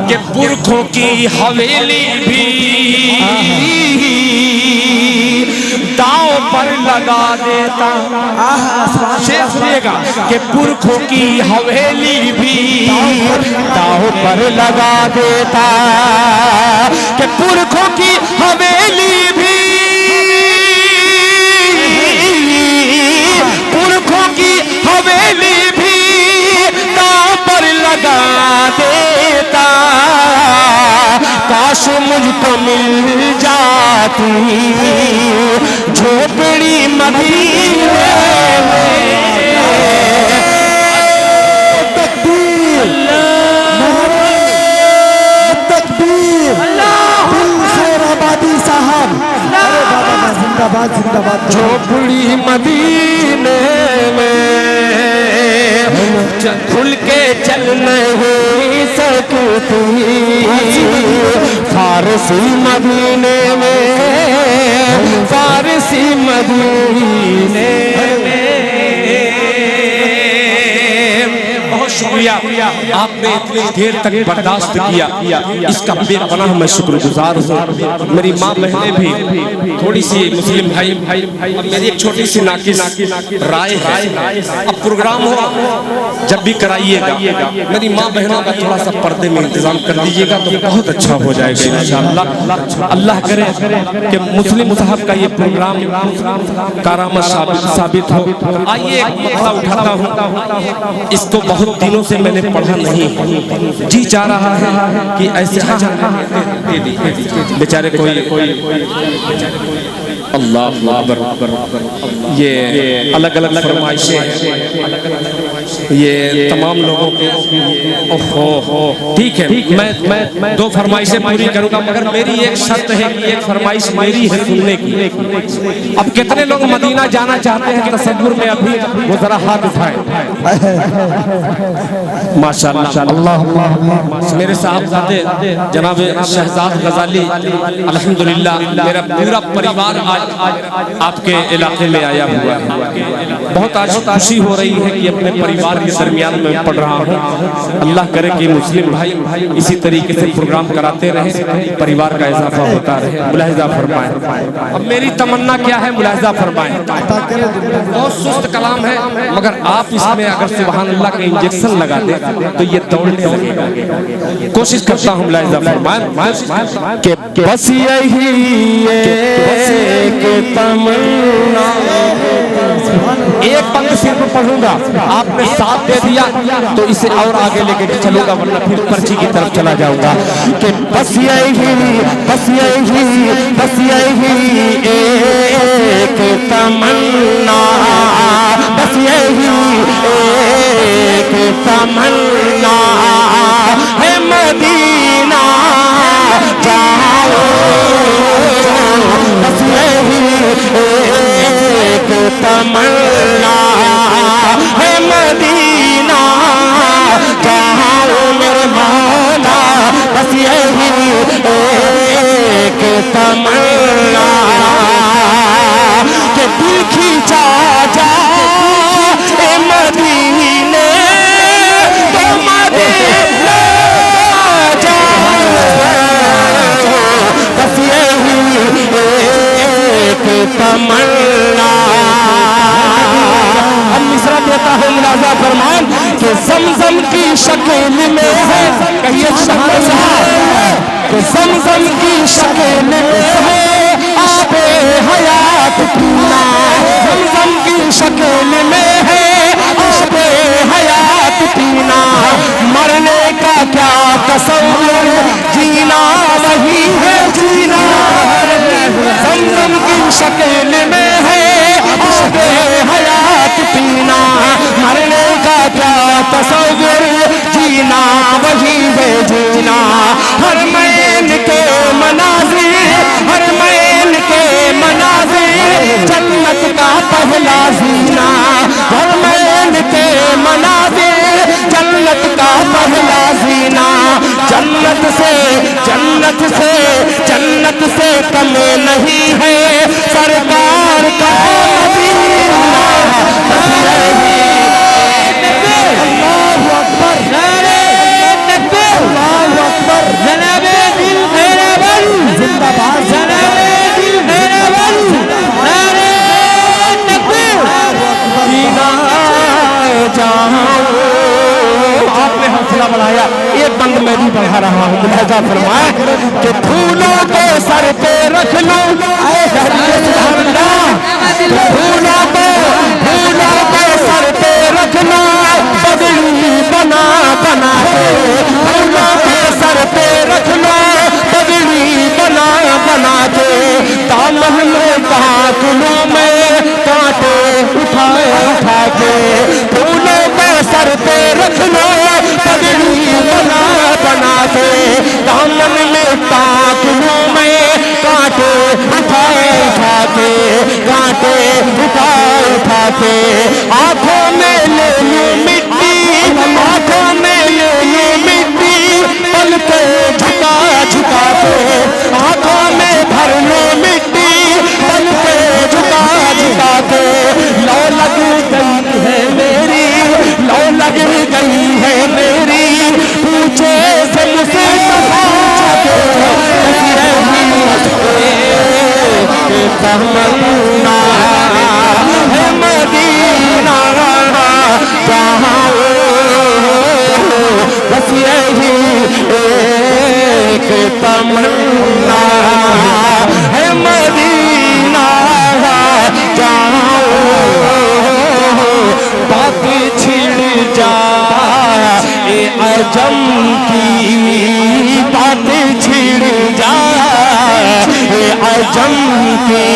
Speaker 3: कि पुरखों की हवेली भी दांव पर लगा देता। शेर सुनिएगा कि पुरखों की हवेली भी दांव पर लगा देता, कि पुरखों की हवेली भी, पुरखों की हवेली भी दांव पर लगा देता। काश मुझको मिल जाती झोपड़ी मदीने में।
Speaker 2: तकबीर तकबीर आबादी साहब, अरे बाबा जिंदाबाद जिंदाबाद।
Speaker 3: झोपड़ी मदीने में खुल के चल नहीं सकती फारसी मदीने में, फारसी मदीने में। बहुत शुक्रिया, आपने इतनी देर तक बर्दाश्त किया, इसका बेपनाह मैं शुक्रगुजार हूँ। मेरी माँ बहनें भी थोड़ी सी, मुस्लिम भाई मेरी एक छोटी सी नाकिस राय है, अब प्रोग्राम हो जब भी कराइएगा मेरी माँ बहनों का थोड़ा सा पर्दे में इंतजाम कर दीजिएगा तो बहुत अच्छा हो जाएगा इंशाअल्लाह। अल्लाह करे कि मुस्लिम साहब का ये प्रोग्राम कारामत साबित हो। आइए एक मसला उठाता हूँ, इसको बहुत दिनों से मैंने पढ़ा नहीं, जी चाह रहा है कि ऐसे बेचारे कोई अल्लाह अकबर, ये अलग अलग फरमाइशें, ये तमाम लोगों के, ओहो ठीक है मैं दो फरमाइशें पूरी करूंगा, मगर मेरी एक शर्त है कि एक फरमाइश मेरी है सुनने की। अब कितने लोग मदीना जाना चाहते हैं तसव्वुर में, अभी वो जरा हाथ उठाएं। माशाअल्लाह अल्लाह, मेरे साहबजादे जनाब शहजाद गजाली अल्हम्दुलिल्लाह, मेरा पूरा परिवार आज आपके इलाके में आया हुआ है। बहुत आज खुशी हो रही है कि अपने परिवार के दरमियान में पढ़ रहा हूँ। अल्लाह करे कि मुस्लिम भाई इसी तरीके से प्रोग्राम कराते रहे, परिवार का इजाफा होता रहे। मुलाहिजा फरमाएं, अब मेरी तमन्ना क्या है, मुलाहिजा फरमाएं। बहुत सुस्त कलाम है, मगर आप इसमें अगर सुभान अल्लाह का इंजेक्शन लगा दे तो ये दौड़ने लगेगा। कोशिश करता हूँ, मुलाहिजा फरमाएं कि बस यही एक तमन्ना, एक पंक्ति सिर्फ पढ़ूंगा, आपने साथ दे दिया तो इसे और आगे लेके चलूंगा, वरना फिर पर्ची की तरफ चला जाऊंगा। कि बस यही एक तमन्ना, बस यही एक तमन्ना है मदीना जाओ, बस यही एक तमन्ना है मदीना जाओ मेरे मौला, बस यही एक तमन्ना कि दिल खींचा जा मदीने तो मदीना जाओ, बस यही एक तमन्ना। अब मिसरा देता हूँ, मुलाहिजा फरमान कि ज़मज़म की शक्ल में है, कहिए सुभान अल्लाह, कि ज़मज़म की शक्ल में है आबे हयात पीना, ज़मज़म की शक्ल में है आबे हयात पीना, मरने का क्या तसव्वुर, जीना वही है जीना, ज़मज़म की शक्ल में है आबे हयात पीना, मरने का क्या तसव्वुर, जीना वही है जीना, हर मैन के मनाज़िर, हर मैन के मनाज़िर, जन्नत का पहला जीना, हर मैन के मनाज़िर, जन्नत का पहला जीना, जन्नत से जन्नत से जन्नत से कम नहीं है सरकार का मदीना। अल्लाहु अकबर,
Speaker 1: नारे तकबीर,
Speaker 3: अल्लाहु अकबर,
Speaker 1: जनाबे दिल खैराबाद,
Speaker 3: जिंदाबाद,
Speaker 1: जनाबे दिल खैराबाद, नारे तकबीर।
Speaker 3: जीना जाओ। आपने हौसला बढ़ाया, एक बंद मैं भी बढ़ा रहा हूँ, मुलाहिजा फरमाए कि फूलों को सर पे रख लो, फूलों को सर पे रख लो, पगड़ी बना बना के, फूलों को सर पे रख लो, पगड़ी बना बना के, दामन में कांटों में कांटे उठाए उठा के, फूलों को सर पे रख लो, पगड़ी बना बना के, दामन में कांटों में कांटे उठाए उठा के, कांटे उठाए उठा के, आंखों में ले लूं मिट्टी, आंखों में ले लूं मिट्टी, पलके झुका झुका के, आंखों में भर लूं मिट्टी, पलके झुका झुका के, लौ लग गई है मेरी, लौ लग गई है मेरी, पूछे से मुझसे तमन्ना है मदीना जहाँ बस यही एक तमन्ना है मदीना जहाँ बात छिड़ जाए अजम की, बात छिड़ जाए अजम की,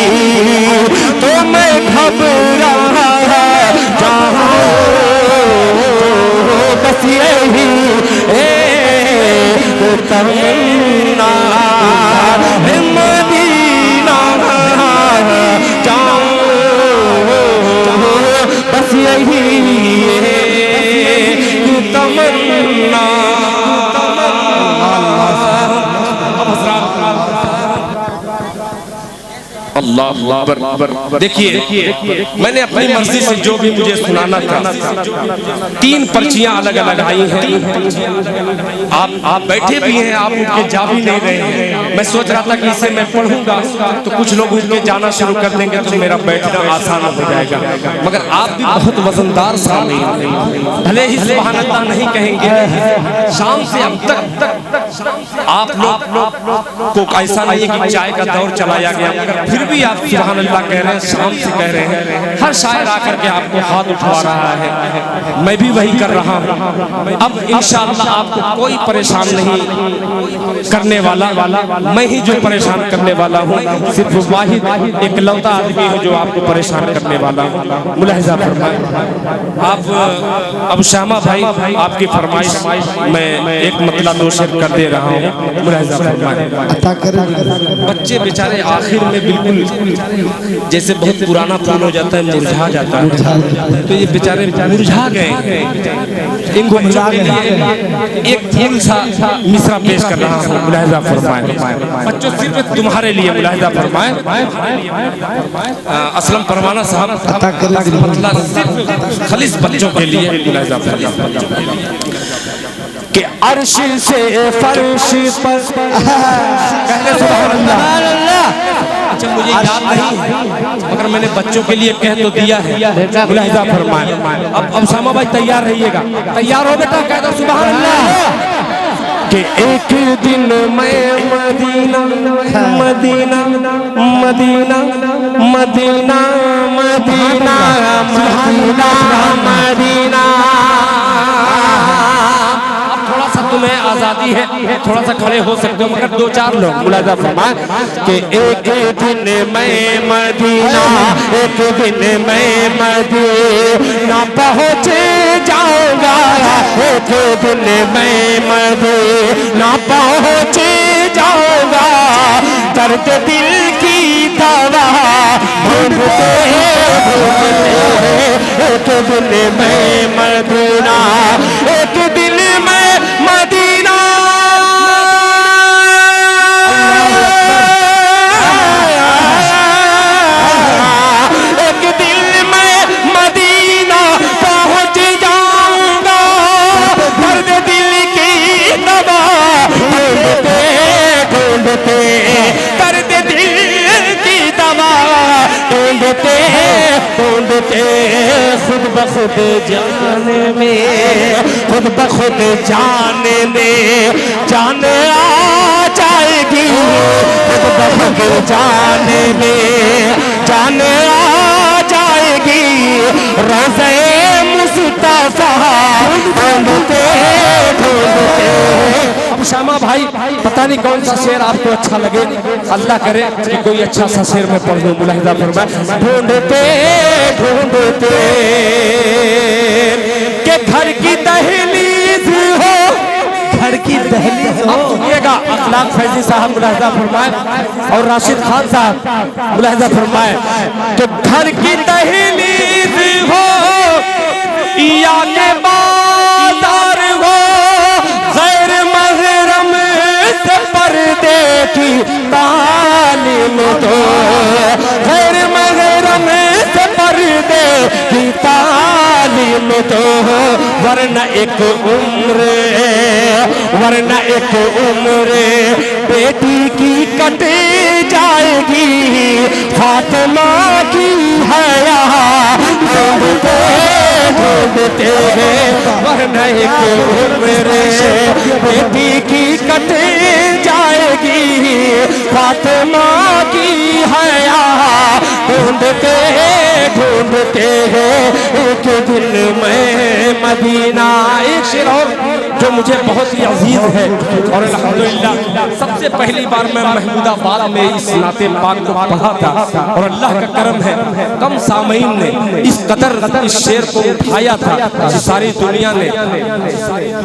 Speaker 3: तो मैं घबरा जाऊं, बस यही एक तमन्ना है मदीना जाऊं, बस यही एक तमन्ना। अल्लाह अकबर। देखिए मैंने अपनी मर्जी से जो भी मुझे सुनाना था, 3 पर्चियां अलग अलग आई हैं। आप बैठे भी हैं, आप उठ के जा भी नहीं रहे हैं। मैं सोच रहा था कि इसे मैं पढ़ूंगा तो कुछ लोग उठ के जाना शुरू कर देंगे तो मेरा बैठना आसान हो जाएगा, मगर आप भी बहुत वजनदार सामने, भले ही सुभान अल्लाह नहीं कहेंगे, शाम से अब तक आप लोग को ऐसा नहीं है कि चाय का दौर चलाया गया, मगर फिर भी आप सुभान अल्लाह कह रहे हैं, शाम से कह रहे हैं। हर शायर आकर के आपको हाथ उठा रहा है, मैं भी वही कर रहा हूँ। अब इंशाअल्लाह आपको कोई परेशान नहीं करने वाला, मैं ही जो परेशान करने वाला हूँ, सिर्फ वाहिद इकलौता आदमी हूँ जो आपको परेशान करने वाला हूँ। मुलाहिजा फरमाए आप। अब श्यामा भाई आपकी फरमाइश मैं एक मतला 2 शेर कर दे रहा हूँ। मुलाहिजा फरमाए। बच्चे बेचारे आखिर में बिल्कुल जैसे बहुत पुराना फूल हो जाता है, मुरझा जाता है, तो ये बेचारे मुरझा गए। इनको एक फूल सा मिसरा पेश कर रहा हूँ। मुलाहिजा फरमाए बच्चों, सिर्फ तुम्हारे लिए। मुलाहिजा फरमाए असलम परवाना साहब, मतलब सिर्फ खालिस बच्चों के लिए। मुलाहिजा फरमाए कि अर्श से फर्श पर कहते सुभान अल्लाह। अच्छा मुझे याद नहीं है, मगर मैंने बच्चों के लिए कह तो दिया है। मुलाहिजा फरमाए। अब शामा भाई तैयार रहिएगा। तैयार हो बेटा, कह दो सुभान अल्लाह। कि एक दिन मैं Medina Medina Medina Medina Medina Medina Medina. थोड़ा सा तुम्हें आजादी है, थोड़ा सा खड़े हो सकते हो, मगर दो चार लोग मुलाजा फरमाए कि एक दिन मैं मदीना, एक दिन मैं मदीना पहुँचे जाऊंगा, एक दिन मैं मदीना पहुँचे जाऊंगा। दर्द दिल की दवा ढूंढते एक दिन मैं मदीना, एक दिन मैं मदीना। एक दिन मैं मदीना पहुंच जाऊंगा। दर्द दिल की दवा ढूंढते ढूंढते, दर्द दिल की दवा ढूंढते ढूंढते, खुद ब खुद जाने में, खुद ब खुद जाने में जान आ जाएगी। खुद ब खुद जाने में जान आ जाएगी। रोज़े मुस्तफा ढूंढते ढूंढते। अब शामा भाई पता नहीं कौन सा शेर आपको अच्छा लगे, अल्लाह करे कि कोई अच्छा सा शेर में पढ़ दूं। मुलाहिजा फरमाए ढूंढते ढूंढते के घर की दहलीज हो, घर की दहलीज हो। अब सुनिएगा अखलाक फैजी साहब मुलाहिजा फरमाए और राशिद खान साहब मुलाहिजा फरमाए कि घर की दहलीज हो या के बाजार हो, गैर महरम से पर्दे की तालीम दो, गैर महरम से पर्दे की तालीम दो। वरना एक उम्र, वरना एक उम्र बेटी की कट जाएगी। फातिमा की हया ढूंढते ढूंढते, वरना एक उम्र बेटी की कट जाएगी। फातिमा की हया ढूंढते ढूंढते, एक दिन मैं मदीना। एक शेर और जो मुझे बहुत ही अजीज है और अल्हम्दुलिल्लाह सबसे पहली बार मैं महमूदाबाद में इस नाते पाक को पढ़ा था और अल्लाह का करम है कम सामईन ने इस कदर इस शेर को उठाया था कि सारी दुनिया ने,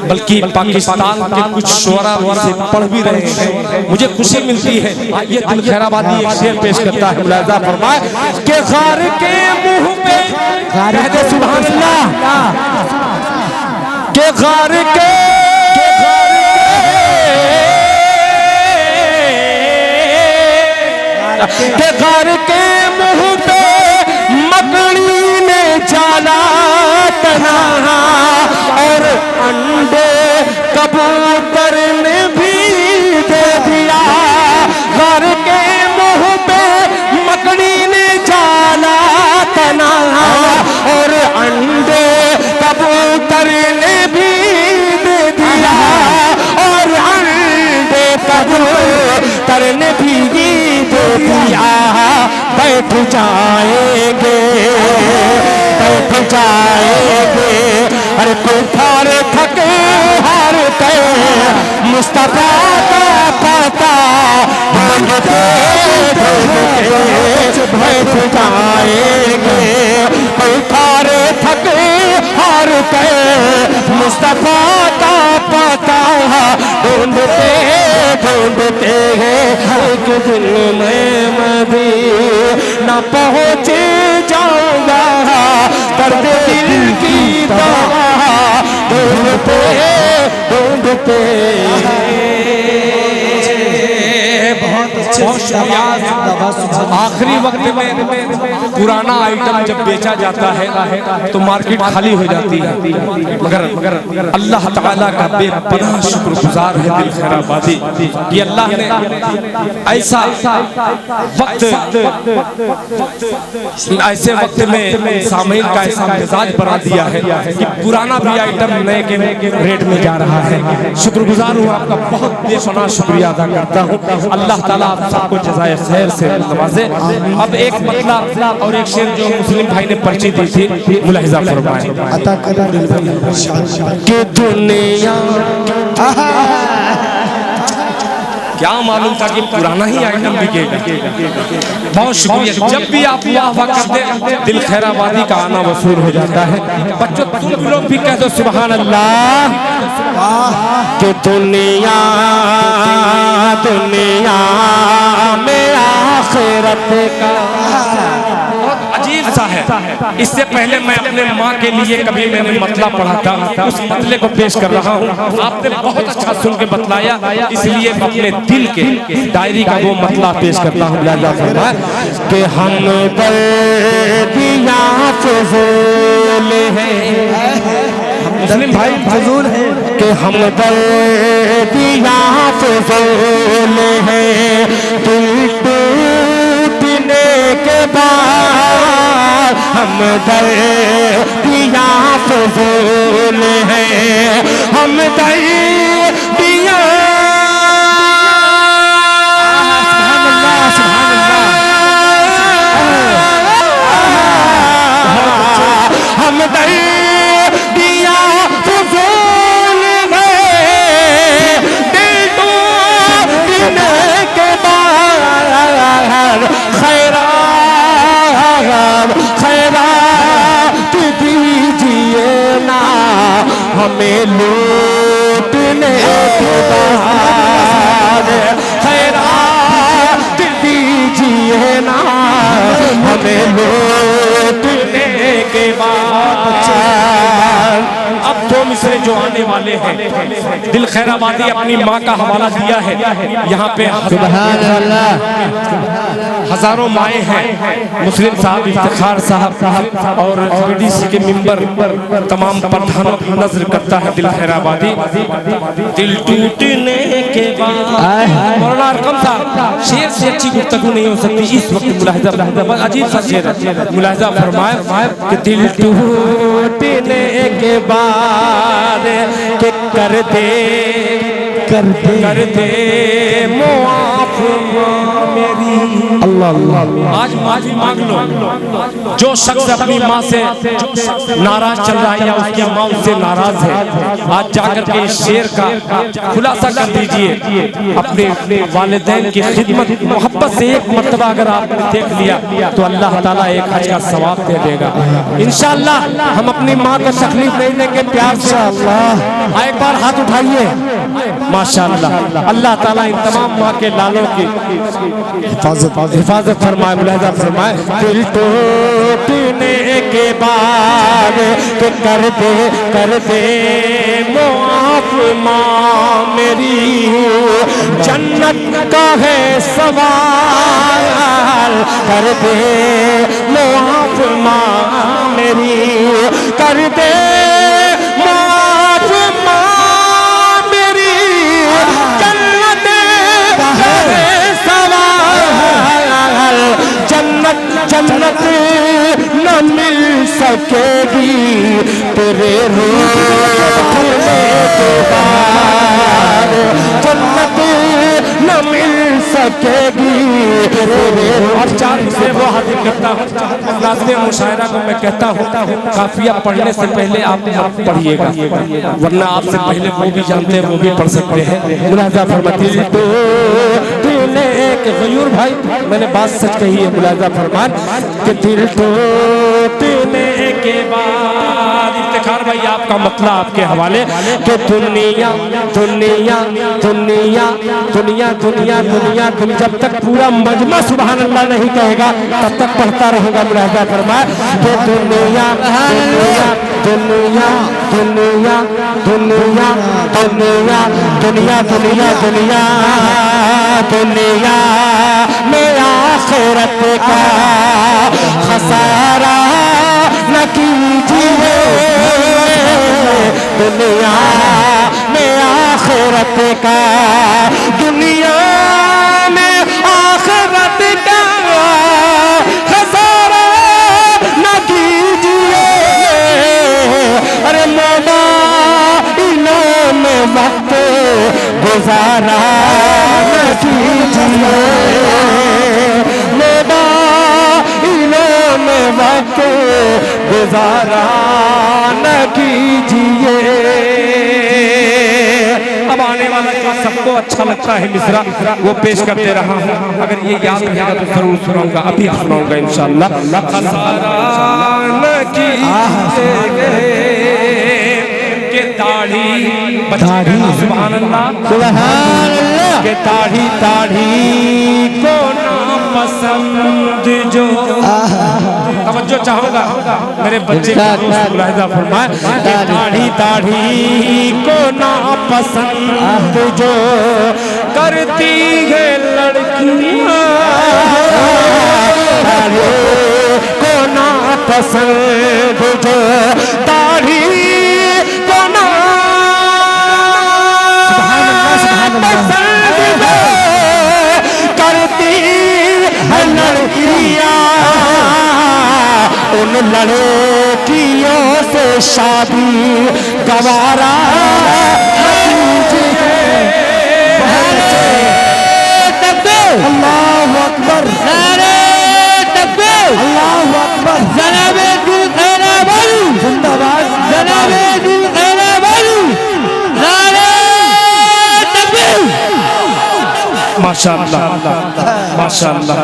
Speaker 3: बल्कि पाकिस्तान के कुछ शुअरा इसे पढ़ भी रहे हैं। मुझे खुशी मिलती है। ये दिल खैराबादी एक शेर पेश करता है। मुलाहिजा फरमाए कि ग़ार के मुंह पे कहते सुभान अल्लाह, के ग़ार के ग़ार के मुंह पे मकड़ी ने जाला तना और अंडे कबूतर ने भी दे दिया। ग़ार के मुंह पे मकड़ी ने जाला तना और अंडे कबूतर ने भी दे दिया, और अंडे कबूतर ने भी दे दिया। बैठ जाएंगे, बैठ जाएंगे, अरे कुफार थके हार के मुस्तफा का पता ढूंढते ढूंढते बैठ जाएंगे। कुफार थके हार के मुस्तफा का पता ढूंढते ढूंढते एक दिन मैं मदीना पहुँचे जाऊंगा। दर्द दिल की दवा ढूंढते ढूंढते। बहुत शुक्रिया। आखिरी वक्त में पुराना आइटम जब बेचा जाता है तो मार्केट खाली हो जाती है, मगर अल्लाह ताला का बेपनाह शुक्रगुजार है दिल खैराबादी कि अल्लाह ने ऐसा वक्त, ऐसे वक्त में सामईन का ऐसा मिजाज बना दिया है कि पुराना भी आइटम नए के रेट में जा रहा है। शुक्रगुजार हूँ, आपका बहुत बेपनाह शुक्रिया अदा करता हूँ। अल्लाह ताला आप सबको जज़ाए खैर से नवाजे। अब एक मतला और एक शेर जो मुस्लिम भाई ने पर्ची दी थी मुलाहिजा फरमाएं कि दुनिया क्या मालूम था कि पुराना ही आइटम बिकेगा। बहुत शुक्रिया। जब भी आप वाह वाह करते दिल खैराबादी का आना वसूल हो जाता है। बच्चों तुम लोग भी कह दो सुभान अल्लाह कि दुनिया दुनिया में आखिरत का अजीब सा है। इससे पहले मैं अपने माँ के लिए कभी मैंने मतला पढ़ा था, उस मतले को पेश कर रहा हूँ। आपने बहुत अच्छा सुन के बतलाया, इसलिए मैं अपने दिल के डायरी का वो मतला पेश करता हूँ कि हम बल्दियाँ फजूल हैं, मुस्लिम भाई फजूल है कि हम बल्दियाँ फजूल हैं, टूटने के बाद हम दर्दियाँ फजूल हैं, हम दर्दियाँ हम दर्दियाँ फजूल हैं, दिल टूटने के बाद खैरात दीजिए ना हमें लूटने के बाद, खैरात दीजिए ना हमें लूटने के बाद। अब दो मिसरे जो आने वाले हैं, दिल खैराबादी अपनी माँ का हवाला दिया है। यहाँ पे हजारों माएँ हैं, मुस्लिम साहब, इफ्तिखार साहब और बीडीसी के मिंबर, तमाम प्रधानों की नजर करता है दिल खैराबादी। दिल टूटने के बाद मौलाना अरकम साहब, शेर से अच्छी गुफ्तगू नहीं हो सकती इस वक्त। मुलाहिजा अजीब सा शेर है, मुलाहिजा फरमाए कि दिल टूटने के बाद के कर दे मुआफ़ मेरी। अल्लाह आज माफी मांग लो। जो शख्स अपनी माँ से नाराज चल रहा है या उसकी माँ उससे नाराज है, आज जाकर के इस शेर का खुलासा कर दीजिए। अपने वालिदैन की खिदमत मोहब्बत से एक मर्तबा अगर आपने देख लिया तो अल्लाह ताला एक हज का सवाब दे देगा इंशाअल्लाह। हम अपनी माँ को तकलीफ नहीं देंगे, प्यार से। एक बार हाथ उठाइए माशाअल्लाह। अल्लाह ताला इन तमाम माँ के लालों की हिफाजत फरमाए, मुलाहिजा फरमाए। दिल टूटने के बाद तो कर दे मुआफ़ माँ मेरी, जन्नत का है सवाल, कर दे मुआफ़ माँ मेरी, कर दे मुआफ़ माँ मेरी, जन्नत का है सवाल, जन्नत न मिल सकेगी तेरे रोने के बाद, जन्नत न मिल सकेगी तेरे। और चार से वो हाजिर करता हूँ, नाज़िम मुशायरा को मैं कहता हूँ काफिया पढ़ने से पहले आप पढ़िएगा, वरना आपसे पहले वो भी जानते हैं, वो भी पढ़ सकते हैं। मुलाहिजा फरमाती तो गयूर भाई, मैंने बात सच कही है। मुलाहिजा फरमान कि दिल टूटने के बाद, इफ्तिखार भाई आपका मतलब आपके हवाले कि दुनिया दुनिया दुनिया दुनिया दुनिया दुनिया जब तक पूरा मजमा सुभान अल्लाह नहीं कहेगा तब तक पढ़ता रहूंगा। मुलाहिजा फरमाए कि दुनिया दुनिया दुनिया दुनिया दुनिया दुनिया दुनिया दुनिया दुनिया दुनिया में आखिरत का खसारा न कीजिए दुनिया में आखिरत का दुनिया में आखिरत का खसारा न कीजिए अरे मोबाइलों में वक्त गुजारा न कीजिए मोबाइलों में वक्त गुजारा न कीजिए। अब आने वाला जो सबको अच्छा लगता है मिसरा वो पेश करते रहा हूँ, अगर ये याद रहेगा तो जरूर सुनाऊंगा, अभी सुनाऊंगा इंशाअल्लाह। खसारा न कीजिए के दाढ़ी सुभान अल्लाह सुभान अल्लाह के दाढ़ी को ना पसंद जो तवज्जो चाहूंगा मेरे बच्चे मुलाहिजा फरमाए दाढ़ी को ना पसंद जो करती है लड़कियां दाढ़ी को ना पसंद जो दाढ़ी को ना पसंद जो करती है लड़कियां उन लड़कियों से शादी गवारा अल्लाहु अकबर नारे तकबीर अल्लाहु अकबर जनाबे दिल खैराबाद जिंदाबाद जनाबे दिल खैराबाद नारे तकबीर माशाअल्लाह माशाअल्लाह।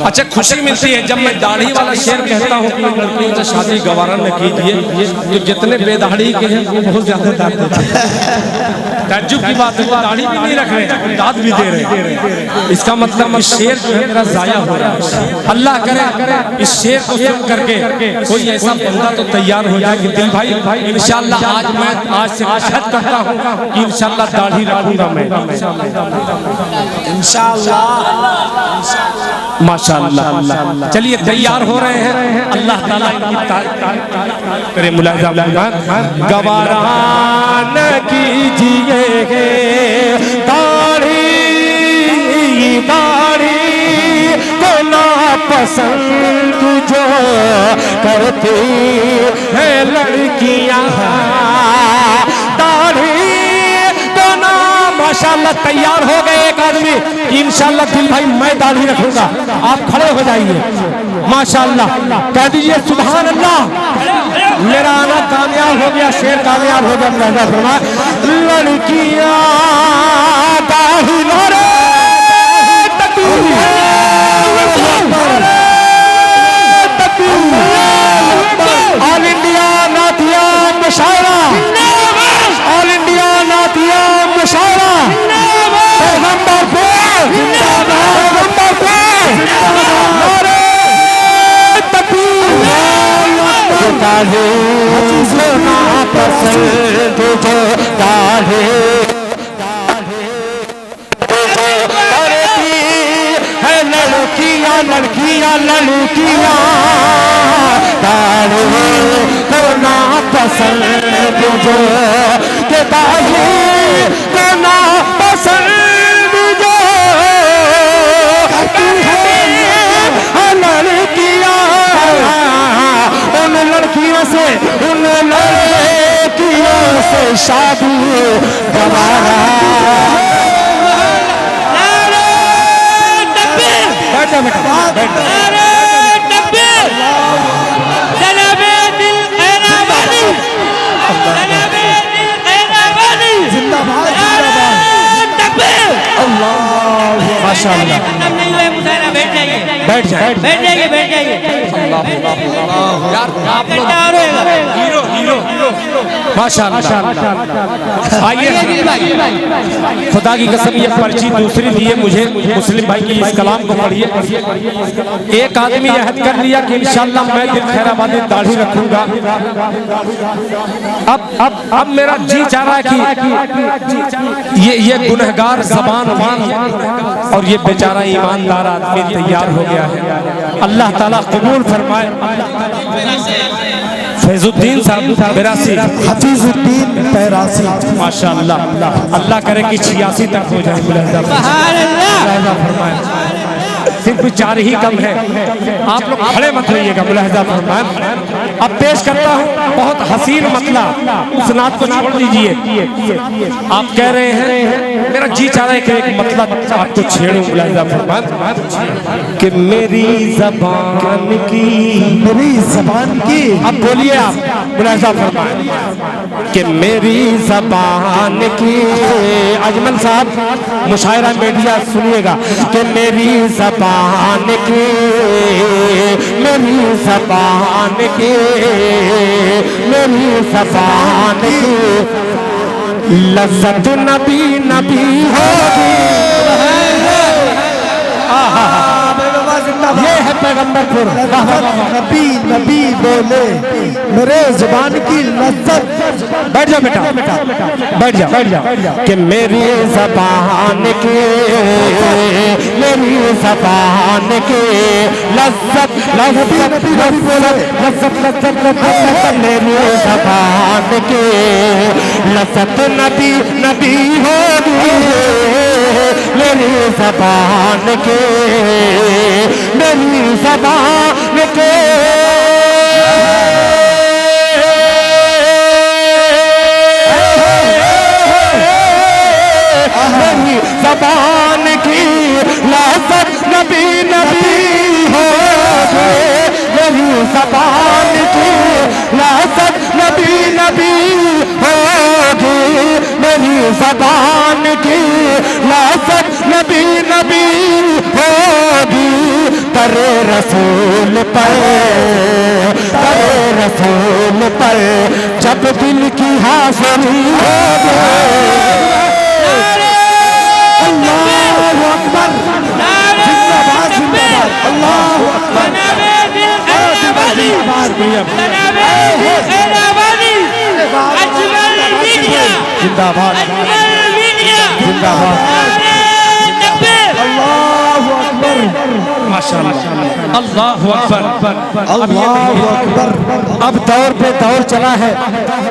Speaker 3: अच्छा खुशी मिलती है जब मैं दाढ़ी वाला शेर कहता हूँ कि लड़कियों से शादी गवारा न कीजिए, तो जितने बेदाढ़ी के हैं वो बहुत ज्यादा दाद देते हैं। ताज्जुब की बात है, दाढ़ी भी नहीं रख रहे, दाद भी दे रहे। इसका मतलब इस शेर जो है मेरा जाया हो रहा है। अल्लाह करे इस शेर को सुन करके कोई ऐसा बंदा तो तैयार हो जाए कि दिल भाई इंशाअल्लाह आज से अहद करता हूँ कि इंशाअल्लाह दाढ़ी रखूंगा मैं माशाअल्लाह। चलिए तैयार हो रहे हैं, अल्लाह ताला करे मुलाहिजा गवारा न कीजिए दाढ़ी को ना पसंद जो करती है लड़कियां दाढ़ी को ना माशाअल्लाह। तैयार हो गए एक आदमी इंशाअल्लाह दिल भाई मैं दाढ़ी रखूंगा, आप खड़े हो जाइए माशाअल्लाह कह दीजिए सुभान अल्लाह। मेरा आना कामयाब हो गया, शेर कामयाब हो गया। मुलाहिजा फरमाए लड़कियां दाढ़ी नारे ऑल इंडिया नातिया मुशायरा ऑल इंडिया नातिया मुशायरा पैगंबर पे पैगंबर पे नारे तकबीर दाढ़ी ना पसंद जो दाढ़ी करती है लड़कियां लड़कियां लड़कियां दाढ़ी को ना पसंद जो के दाढ़ी को ना पसंद जो लड़कियां उन लड़कियों से शादी गवारा बैठो बैठो माशाअल्लाह बैठ जाइए यार आप लोग हीरो हीरो हीरो माशाअल्लाह। आइए, खुदा की कसम ये पर्ची दूसरी दी है मुझे मुस्लिम भाई की, इस कलाम को पढ़िए। एक आदमी अहद कर लिया कि इंशाअल्लाह मैं दिल खैराबादी दाढ़ी रखूंगा। अब मेरा जी चाह रहा है कि ये गुनहगार ज़बान और ये बेचारा ईमानदार आदमी तैयार हो गया है। अल्लाह ताला कबूल फरमाए। फैजुद्दीन साहब बेरासी,
Speaker 2: हफीजुद्दीन पैरासी,
Speaker 3: माशाअल्लाह। अल्लाह करे कि 86 तक हो जाए। मुलाहिजा फरमाए, सिर्फ 4 ही कम है। आप लोग खड़े मत रहिएगा। मुलाहिजा फरमाए। अब पेश करता हूँ बहुत हसीन मतला, उस नात को छोड़ दीजिए। आप कह रहे हैं मेरा जी चाह रहा है कि एक मतला आपको छेड़ूं। मुलाहिजा फरमाए कि मेरी ज़बान की, अब बोलिए आप। मुलाहिजा फरमाए कि मेरी ज़बान की, अजमल साहब मुशायरा मीडिया सुनिएगा, कि मेरी ज़बान की, मेरी ज़बान की, मेरी ज़बान की लज़्ज़त नबी नबी होगी। ये है पैगंबरपुर।
Speaker 2: नबी नबी बोले मेरे जुबान की लज्जत।
Speaker 3: बैठ जाओ बेटा, बैठ जाओ, बैठ जाओ। कि मेरी ज़बान की, मेरी ज़बान की लज्जत, लज्जत, लज्जत, लज्जत, मेरी ज़बान की लज्जत नबी नबी होगी। मेरी ज़बान के, मेरी ज़बान के, मेरी ज़बान की लज़्ज़त नबी नबी होगी। मेरी ज़बान की लज़्ज़त नबी नबी होगी। मेरी ज़बान की लज़्ज़त नबी नबी होगी। करे रसूल पर, करे रसूल पर जब दिल की हाज़िरी होगी।
Speaker 2: अल्लाहु अकबर, जिंदाबाद जिंदाबाद, अल्लाहु अकबर।
Speaker 3: जिंदाबाद, जिंदाबाद,
Speaker 2: अल्लाहु अकबर,
Speaker 3: माशाअल्लाह, अल्लाहु अकबर,
Speaker 2: अल्लाहु अकबर।
Speaker 3: अब दौर पे दौर चला है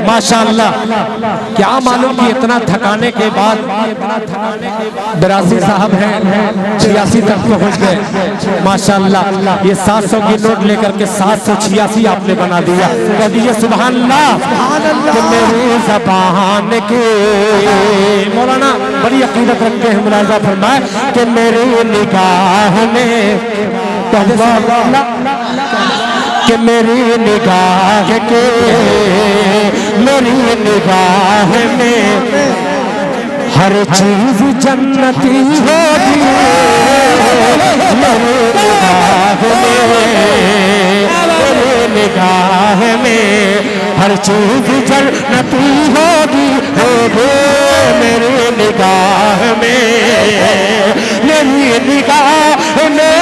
Speaker 3: माशाअल्लाह। क्या मालूम कि इतना थकाने के बाद बेरासी साहब हैं 86 तक पहुंच गए माशाअल्लाह। ये 700 की नोट लेकर के 786 आपने बना दिया। कह दीजिए सुभान अल्लाह। कि मेरी ज़बान की, मौलाना बड़ी अकीदत रखते हैं। मुलाहिजा फरमाए कि मेरी निगाह में, कि मेरी निगाह के, मेरी निगाह में हर चीज जन्नती होगी। मेरी निगाह में, मेरी निगाह में हर चीज जन्नती होगी। मेरी निगाह में, मेरी निगाह में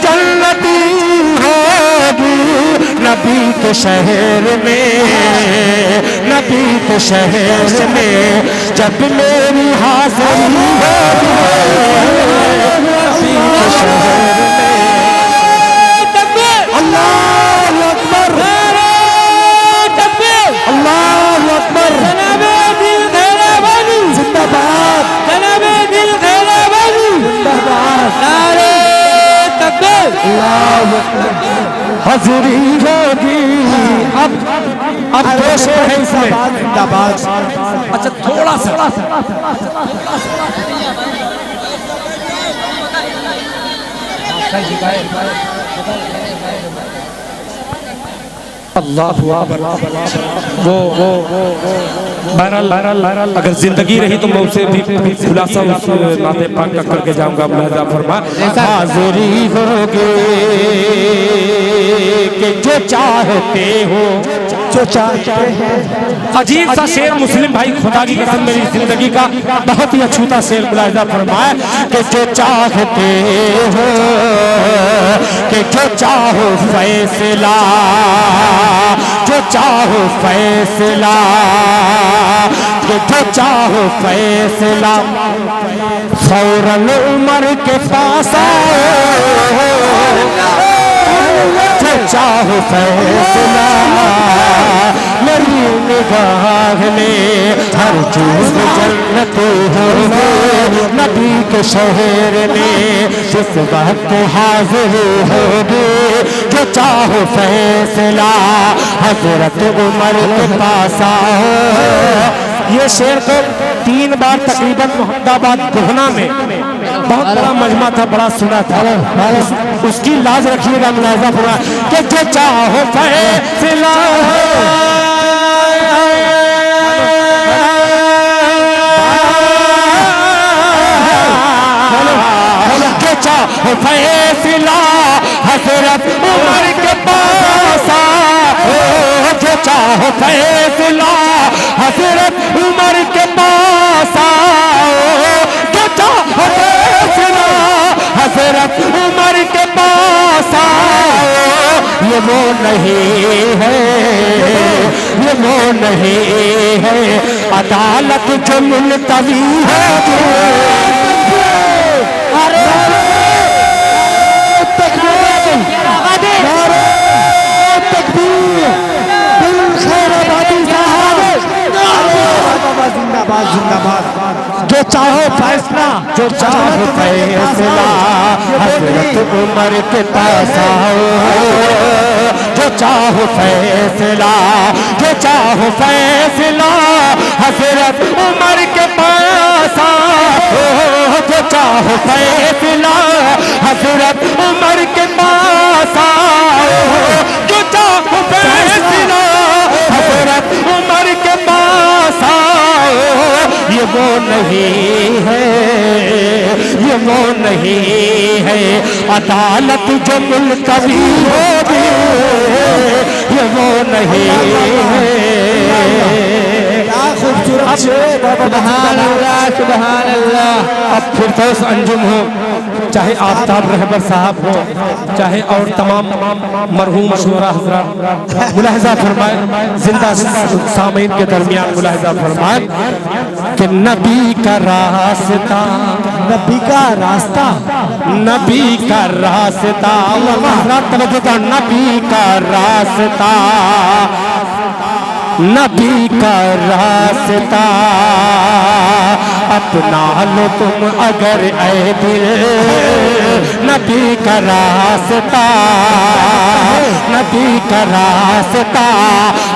Speaker 3: जन्नती होगी। नबी के शहर में, नबी के शहर में जब मेरी हाज़िरी होगी। नबी के शहर में, अल्लाहु अकबर, अल्लाहु अकबर। जिंदाबाद, हाज़िरी होगी। अब दोष है इसमें। अच्छा थोड़ा सा अल्लाह वो बहरहाल अगर जिंदगी रही तो मैं उसे भी खुलासा उस नाते पाक का करके जाऊंगा। मुलाहिजा फरमा हाज़िरी होगे कि जो चाहते हो,
Speaker 2: जो चाहते हैं।
Speaker 3: अजीब सा शेर मुस्लिम भाई, खुदा की कसम मेरी जिंदगी का बहुत ही अछूता शेर मुलाहिजा फरमाए कि जो चाहते हो कि जो चाहो फैसला, जो चाहो फैसला, कि जो चाहो फैसला फौरन उमर के पास आओ, जो चाहो फैसला मेरी निगाह में हर चीज जन्नत हो, नबी के शहर में जिस वक्त हाजिर होगे, जो चाहो फैसला हजरत उमर के पास आओ। ये शेर को 3 बार तकरीबन मोहम्मदाबाद गोहना में बहुत बड़ा मजमा था, बड़ा सुना था, उसकी लाज रखिएगा मुलाहिजा फरमा कि जो चाहो फैसला फैसला हजरत उमर के पास आओ, जो चाहो फैसला हजरत उमर के पास आओ, जो चाहो फैसला हजरत उमर के पास आओ। ये वो नहीं है, ये वो नहीं है अदालत जो मुलतवी है।
Speaker 2: जिंदाबाद जिंदाबाद। जो चाहो फैसला,
Speaker 3: जो चाहो फैसला हजरत उमर के पास आओ, जो चाहो फैसला, जो चाहो फैसला हजरत उमर के पास आओ, जो चाहो फैसला हजरत उमर के पास आओ, जो चाहो फैसला हजरत उमर के पास आओ। ये वो नहीं है, ये वो नहीं है अदालत जो मुलतवी होगी, ये वो नहीं है।
Speaker 2: खूबसूरत शेर,
Speaker 1: सुभान अल्लाह, सुभान अल्लाह।
Speaker 3: अब फिरदौस अंजुम हो, चाहे आफ्ताब रहबर साहब हो, चाहे और तमाम मरहूम शुरा हज़रात मुलाहिजा फरमाए, जिंदा सामीन के दरमियान मुलाहिजा फरमाए कि नबी का रास्ता,
Speaker 2: नबी का रास्ता,
Speaker 3: नबी का रास्ता, नबी का रास्ता, नबी का रास्ता अपना लो तुम अगर ऐ दिल, नबी का रास्ता, नबी का रास्ता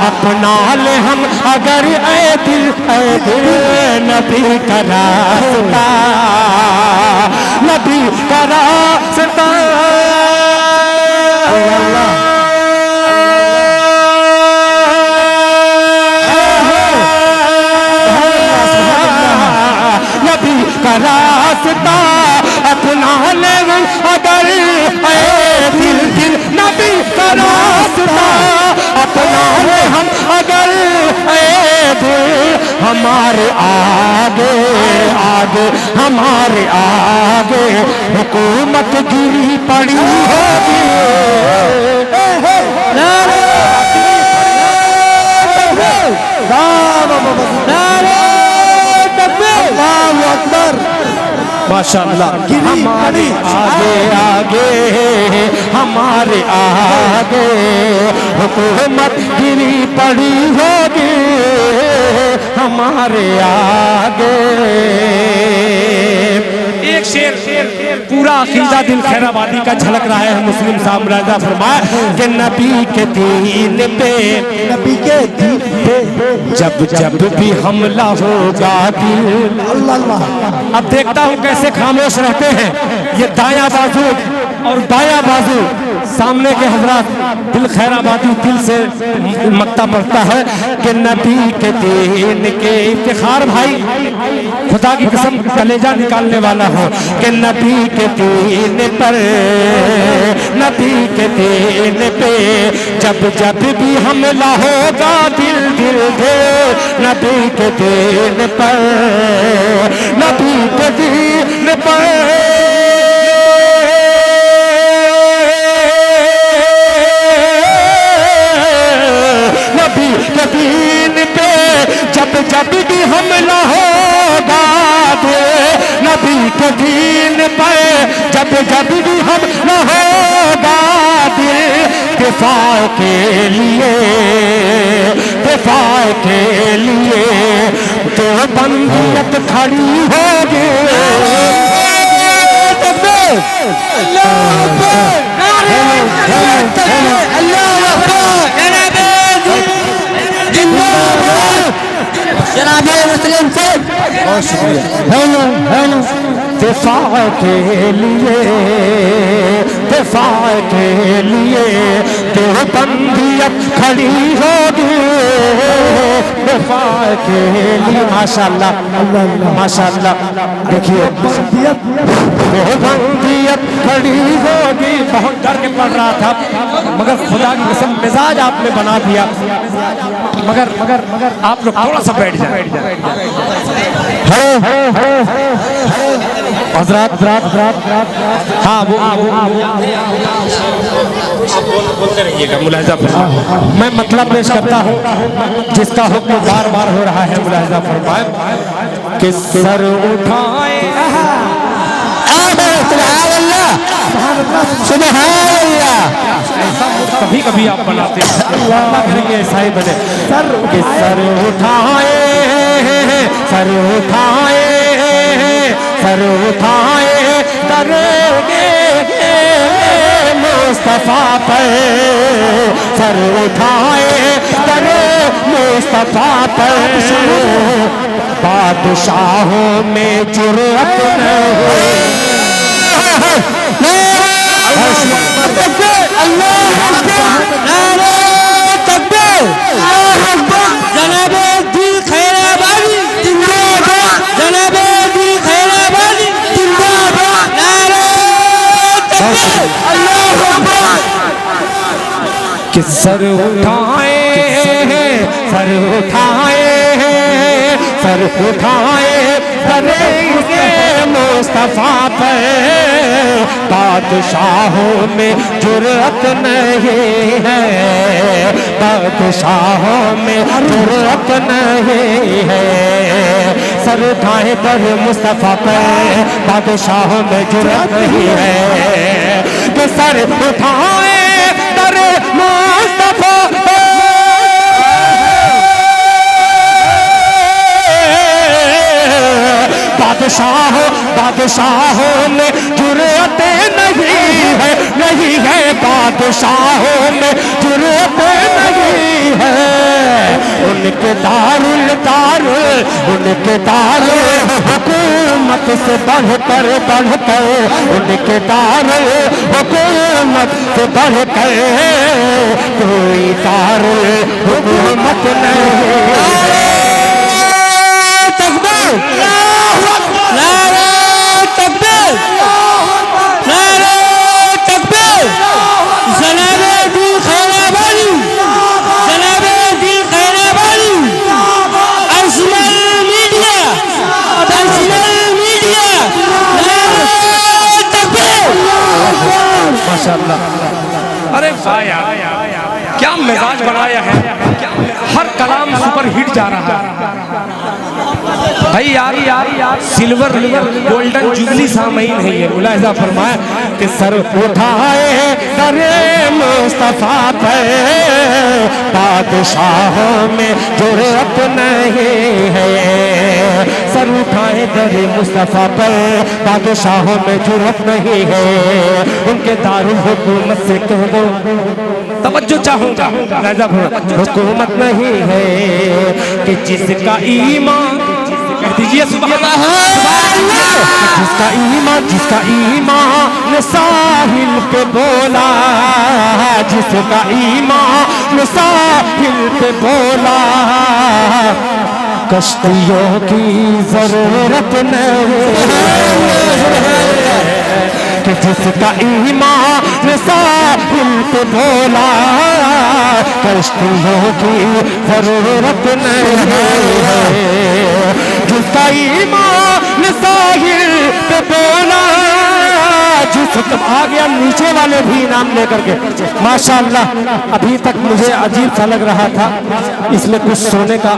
Speaker 3: अपना ले हम अगर ऐ दिल, ऐ दिल, नबी का रास्ता, नबी का रास्ता। का रास्ता अपना ले अगर ऐ दिल, दिल, नबी का रास्ता अपना ले हम अगर ऐ दिल, हमारे आगे आगे, हमारे आगे हुकूमत गिरी पड़ी होगी। माशाअल्लाह। हमारे आगे आगे, हमारे आगे हुकूमत गिरी पड़ी होगी, हमारे आगे। एक शेर पूरा अकीदा दिल खैराबादी का झलक रहा है मुस्लिम साहब राजा फरमाया कि नबी के दीन पे,
Speaker 2: नबी के दीन पे
Speaker 3: जब जब भी हमला होगा दिल,
Speaker 2: अल्लाह।
Speaker 3: अब देखता हूँ कैसे खामोश रहते हैं ये दायां बाजू और बायां बाजू सामने के हजरात दिल खैराबादी दिल से मक्ता पड़ता है कि नबी के दीन के इफ्तिखार भाई खुदा की कसम कलेजा निकालने वाला हो कि नबी के दीन पर नबी के दीन पे जब जब भी हमला होगा दिल दिल दे नबी के दीन पर नबी के दीन पर नबी के दीन पे जब जब भी हमला होगा दे नबी के दीन पर जब जब भी हमला होगा दे दिफा के लिए तो बंदियत खड़ी होगी
Speaker 1: जनाब मुस्लिम से
Speaker 3: बहुत शुक्रिया दिफा के लिए देवबंदियत खड़ी होगी दिफा के लिए माशाअल्लाह देखिए देवबंदियत खड़ी होगी बहुत डर के पड़ रहा था मगर खुदा की कसम मिजाज आपने बना दिया मगर आप लोग थोड़ा सा बैठ जाए हजरात हाँ वो बोलते रहिएगा मुलाहिजा फरमाए मैं मतलब पेश करता हूँ जिसका हुक्म बार बार हो रहा है मुलाहिजा फरमाए कि सर उठाए कभी कभी आप बनाते हैं अल्लाह करेंगे ऐसा ही बने सर उठाए करेंगे मुस्तफा पर सर उठाए करे मुस्तफा पर बादशाहों में जुर्रत कि सर उठाए करेंगे मुस्तफा पर बादशाहों में जुर्रत नहीं है बादशाहों में जुर्रत नहीं है सर उठाए पर मुस्तफा पर बादशाहों में जुर्रत नहीं है कि सर उठाए पर मुस्तफा बादशाहों में जुर्रत नहीं है बादशाहों में जुर्रत नहीं है उनके दारुल हुकूमत से बढ़कर उनके दारुल हुकूमत से बढ़कर कोई दारुल हुकूमत नहीं अरे भाई क्या मिजाज बनाया है हर कलाम सुपर हिट जा रहा है भाई यार सिल्वर गोल्डन जुबली सामईन है ये मुलाहिजा फरमाए कि सर उठाए करे मुस्तफा पर बादशाहों में जुर्रत नहीं है सर उठाए करे मुस्तफा पर बादशाहों में जुर्रत नहीं है उनके दारुल हुकूमत से कह दो तवज्जो चाहूंगा हुकूमत नहीं है कि जिसका ईमान दीजिए सुभान अल्लाह। जिसका ईमान साहिल पे बोला, जिसका ईमान साहिल पे बोला, कश्तियों की जरूरत नहीं कि जिसका ईमान साहिल पे बोला, कश्तियों की जरूरत नहीं है। जिसका ईमान साहिल पे बोला, जिसका आ गया नीचे वाले भी नाम लेकर के माशाअल्लाह। अभी तक मुझे अजीब सा लग रहा था, इसमें कुछ सोने का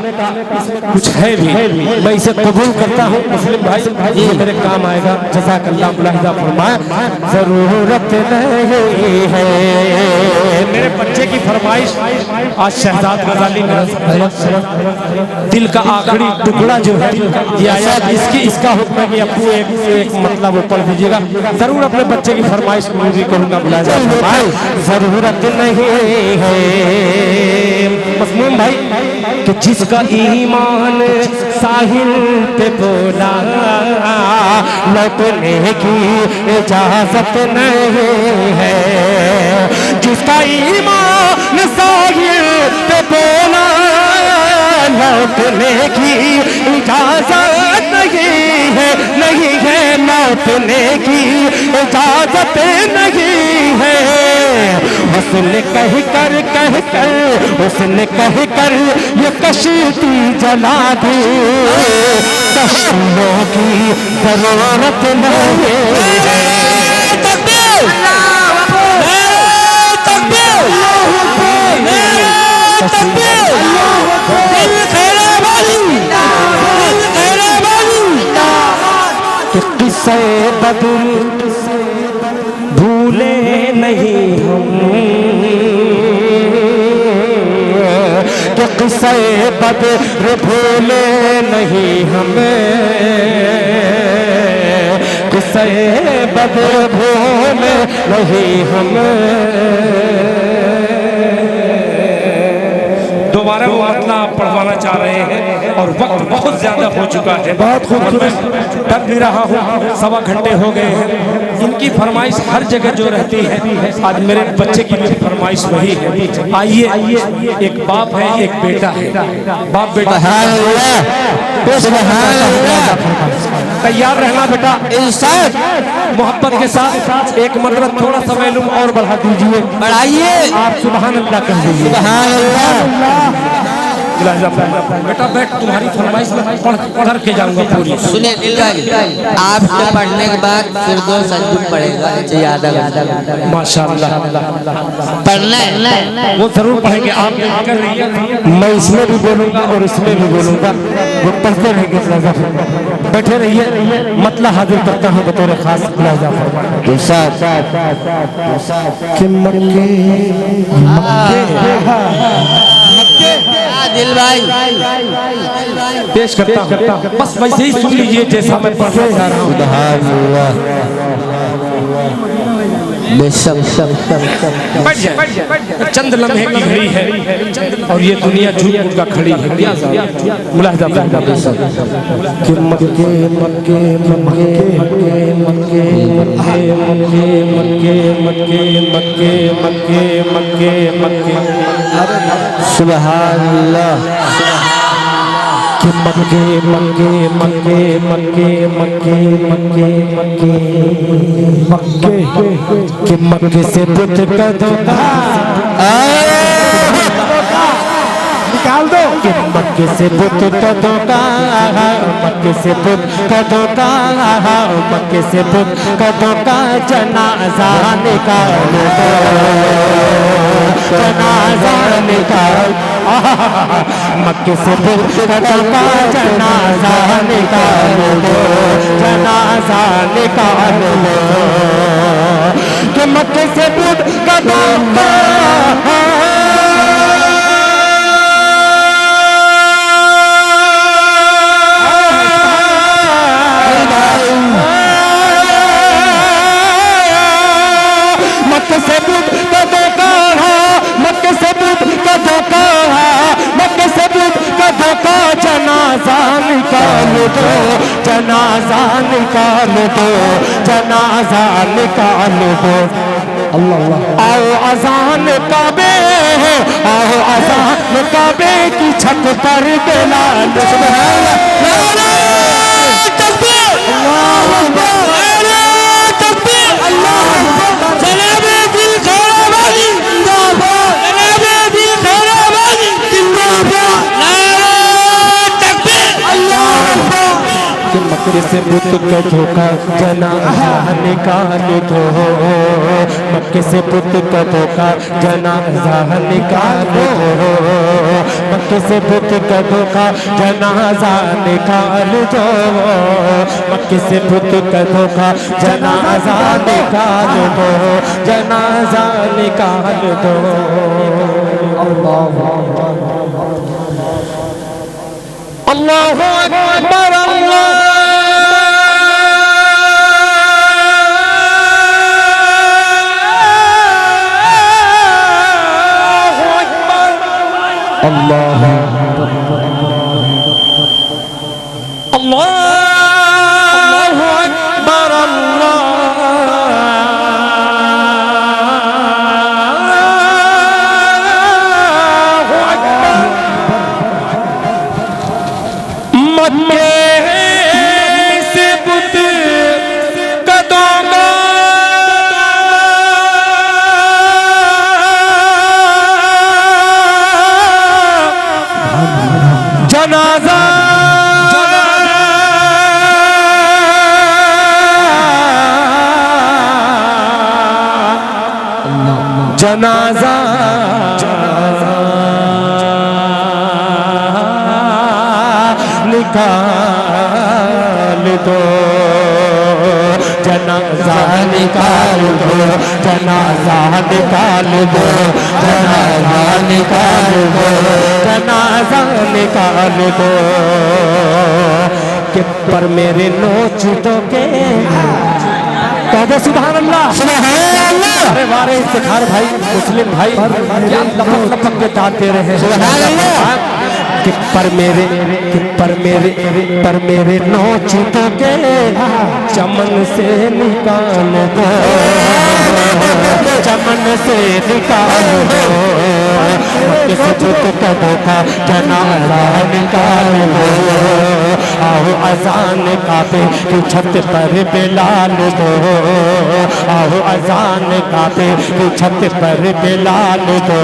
Speaker 3: कुछ है भी, मैं इसे कबूल करता हूँ मुस्लिम भाई, ये मेरे काम आएगा। जज़ाकल्लाह मुलाहिज़ा फरमाए। जरूरत नहीं है मेरे बच्चे की फरमाइश, आज शहजाद गजाली मेरा दिल का आखिरी टुकड़ा जो है ये आया, इसका हुक्म है कि अपनी एक मतलब वो पढ़ दीजिएगा। जरूर अपने बच्चे की फरमाइश पूरी करूंगा। मुलाहिज़ा फरमाए। जरूरत नहीं है मज़मूम भाई कि जिसका ईमान साहिल पे बोला, लौटने की इजाजत नहीं है। जिसका ईमान साहिल पे बोला, लौटने की इजाजत नहीं है, नहीं है, लौटने की इजाजत नहीं है। उसने कह कर ये कश्ती जला दी, कश्तियों की जरूरत नहीं है। किस्से बदर भूले नहीं हम, किस्से बदर भूले नहीं हमें, किस्से बदर भूले नहीं हमें। दोबारा वो मतलब पढ़वाना चाह रहे हैं और वक्त बहुत ज्यादा हो चुका है, बहुत खूबसूरत डर भी रहा हूँ, 1.25 घंटे हो गए हैं। इनकी फरमाइश हर जगह जो रहती है, आज मेरे बच्चे की भी फरमाइश वही है। आइए, एक बाप है एक बेटा है, बाप बेटा तैयार रहना बेटा, इंसाफ मोहब्बत के साथ एक मदरत थोड़ा सा वैल्यूम और बढ़ा दीजिए, बढ़ाइए। आप सुभान अल्लाह कह दीजिए। सुभान अल्लाह। बेटा बैठ, तुम्हारी फरमाइश में पढ़ के जाऊंगा पूरी।
Speaker 1: सुनिए दिल भाई, आपके पढ़ने के बाद फिर 2 संजुम पढ़ेगा, याद है
Speaker 3: माशाअल्लाह।
Speaker 1: पढ़ना है
Speaker 3: वो जरूर पढ़ेंगे। आप कर रही, मैं इसमें भी बोलूंगा और इसमें भी बोलूंगा, वो पढ़ते रहेंगे। बैठे रहिए, मतलब हाजिर करता हूँ बतौर खास।
Speaker 1: दिल भाई
Speaker 3: पेश करता हूँ, बस वैसे ही सुन लीजिए जैसा मैं पढ़ने जा रहा हूँ। चंद लम्हे की घड़ी है और ये दुनिया झूठ मूठ का खड़ी है। मुलाहिज़ा कि मक्के मक्के मक्के मक्के मक्के मक्के मक्के मक्के मक्के मक्के सुभान अल्लाह। कि मक्के मक्के मक्के मक्के मक्के मक्के मक्के मक्के कि मक्के से बुत का धोखा निकाल दो। कि मक्के से बुत का धोखा, मक्के से बुत का धोखा, मक्के से बुत का धोखा, जनाजा निकाल दो, जनाजा निकाल। मक्के से बुत का धोखा, जनाजा निकाल दो, जनाजा निकाल दो। कि मक्के से बुत का धोखा, मक्के से बुत का धोखा, मक्के से बुत का धोखा, मक्के से बुत का धोखा, जनाजा निकाल दो, जनाजा निकाल दो, जनाजा निकाल दो। आओ अजान काबे, आओ अजान काबे की छत पर बेलाल। मक्के से बुत का धोखा जनाजा निकाल दो, मक्के से बुत का धोखा जनाजा निकाल दो, मक्के से बुत का धोखा जनाजा निकाल दो, मक्के से बुत का धोखा जनाजा निकाल दो, जनाजा निकाल दो। अल्लाहु अकबर, अल्लाह अल्लाहु अकबर, अल्लाहु अकबर। मक्के से बुत कदोगा जनाजा, जनाजा निकाल दो, जनाजा निकाल दो, जनाजा निकाल दो, जनाजा निकाल दो, जनाजा निकाल दो। कि पर मेरे नोच दोगे, कहते सुभान अल्लाह, सुभान अल्लाह। अरे वारे इफ्तिखार भाई, मुस्लिम भाई क्या लपक लपक के ताते रहे, सुभान अल्लाह। कि पर मेरे नोच दोगे, चमन से निकाल दो, चमन से निकाल दो, किस बुत का धोखा जनाजा निकाल दो। आओ अजान काबे की छत पर बेलाल दो, आओ अजान काबे की छत पर बेलाल दो।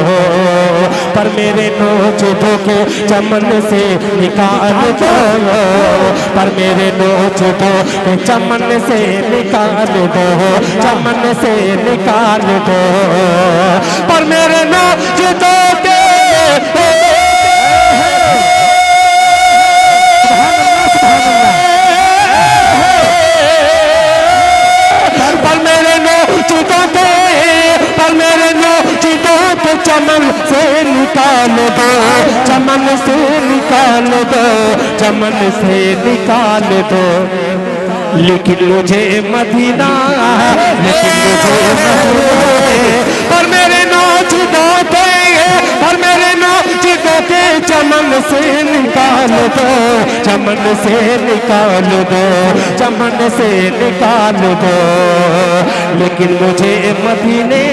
Speaker 3: पर मेरे नोच धोखे चमन से निकाल दो, पर मेरे नोच धोखे चमन से निकाल दो, चमन से निकाल दो। पर मेरे नोच धोखे चमन से निकाल दो, चमन से निकाल दो, चमन से निकाल दो। लेकिन मुझे मदीना, लेकिन मुझे पर मेरे नोच दो, पर मेरे नोच दो के चमन से निकाल दो, चमन से निकाल दो, चमन से निकाल दो। लेकिन मुझे मदीने,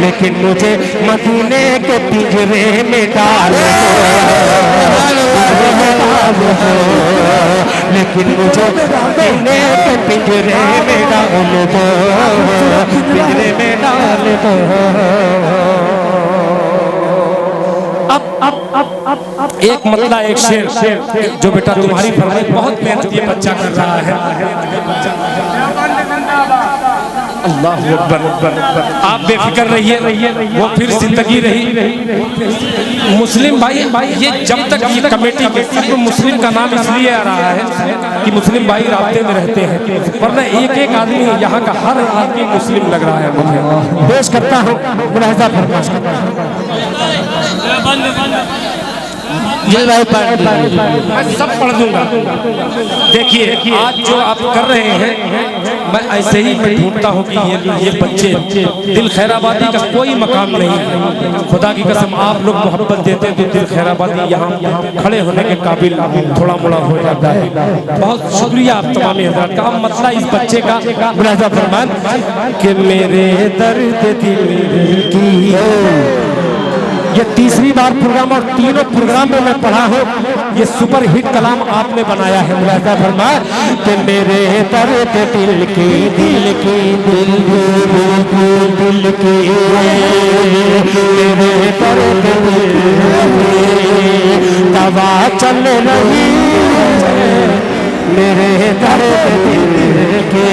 Speaker 3: लेकिन मुझे मदीने के पिंजरे में डाल दो, लेकिन मुझे मदीने के पिंजरे में डाल दो, पिंजरे में डाल दो। अब एक मतला एक शेर, जो बेटा तुम्हारी फरमाइश बहुत मेहनत ये बच्चा कर रहा है। अल्लाह अकबर, आप बेफिक्र रहिए, वो फिर जिंदगी रही। मुस्लिम भाई, ये जब तक ये कमेटी के सिर्फ मुस्लिम का नाम इसलिए आ रहा है कि मुस्लिम भाई रास्ते में रहते हैं, वरना एक एक आदमी यहाँ का हर आदमी मुस्लिम लग रहा है मुझे। पेश करता हूँ मुलाहिजा फरमाइश।
Speaker 1: जी भाई पढ़ दीजिए।
Speaker 3: मैं सब पढ़ दूंगा। देखिए आज जो आप कर रहे हैं, मैं ऐसे ही मैं ढूंढता हूँ कि ये बच्चे दिल खैराबादी का कोई मकाम नहीं है। खुदा की कसम आप लोग मोहब्बत देते तो दिल खैराबादी यहाँ खड़े होने के काबिल थोड़ा मोड़ा हो जाता है। बहुत शुक्रिया आप तमाम हज़रात का। हम मसला इस बच्चे का मुलाज़ा फरमान कि मेरे दर्द दिल की, ये तीसरी बार प्रोग्राम और तीनों प्रोग्राम में मैं पढ़ा हूँ। ये सुपर हिट कलाम आपने बनाया है। मुलाज़ा फरमाए कि मेरे दर्द दिल की, दिल की, दिल की, मेरे दर्द दिल की दवा चल रही है, मेरे दर्द दिल के,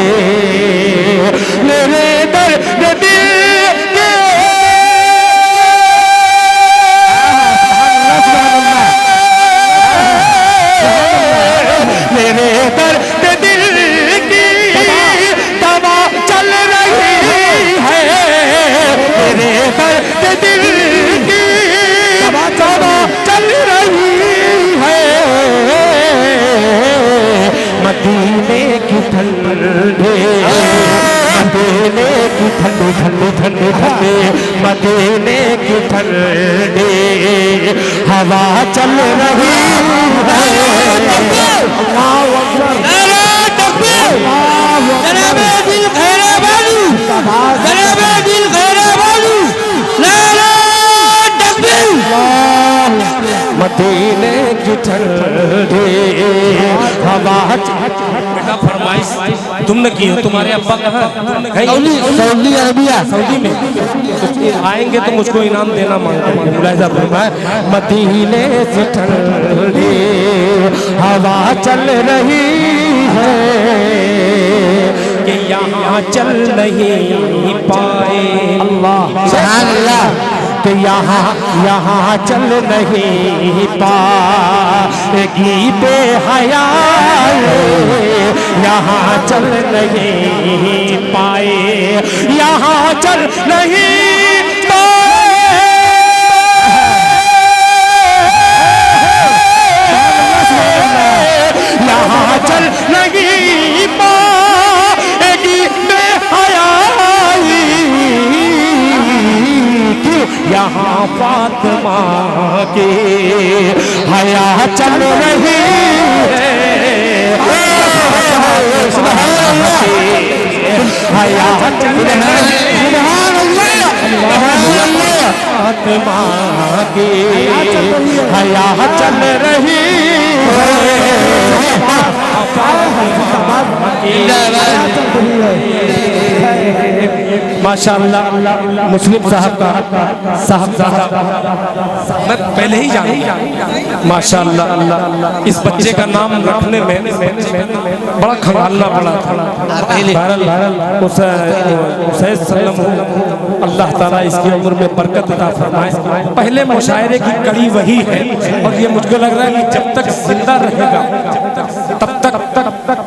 Speaker 3: मेरे दर्द दिल के, मेरे दर्द दिल की दवा चल रही है, मेरे दर्द दिल की दवा चल रही है। मदीने की ठंडे, मदीने की ठंडे ठंडे ठंडे ठंडे, मदीने की ठंडे हवा चल रही है। मदीने की ठंडे हवा। बेटा फरमाइश तुमने की हो, तुम्हारे अब्बा कहाँ है?
Speaker 1: Saudi Arabia.
Speaker 3: सऊदी में तो आएंगे तो मुझको इनाम देना मांगेंगे। मुलाज़ा फरमाए मदीने से ठंडी हवा चल रही है कि यहाँ चल नहीं पाए,
Speaker 1: अल्लाह सुभान अल्लाह,
Speaker 3: कि यहाँ चल नहीं पाएगी बेहया, यहाँ चल नहीं पाए, यहाँ चल नहीं यहाँ चल नहीं पाएगी बेहयाई, यहाँ फातिमा की हया चल रही है, हया चल रही है, फातिमा की हया चल रही माशाअल्लाह। मुस्लिम साहब का साहबजादा मैं पहले ही जान माशाअल्लाह। इस बच्चे का नाम रखने में बड़ा खंगालना पड़ा था। अल्लाह ताला इसकी उम्र में बरकत अता फरमाए। पहले मुशायरे की कड़ी वही है और ये मुझको लग रहा है कि जब तक जिंदा रहेगा तब तक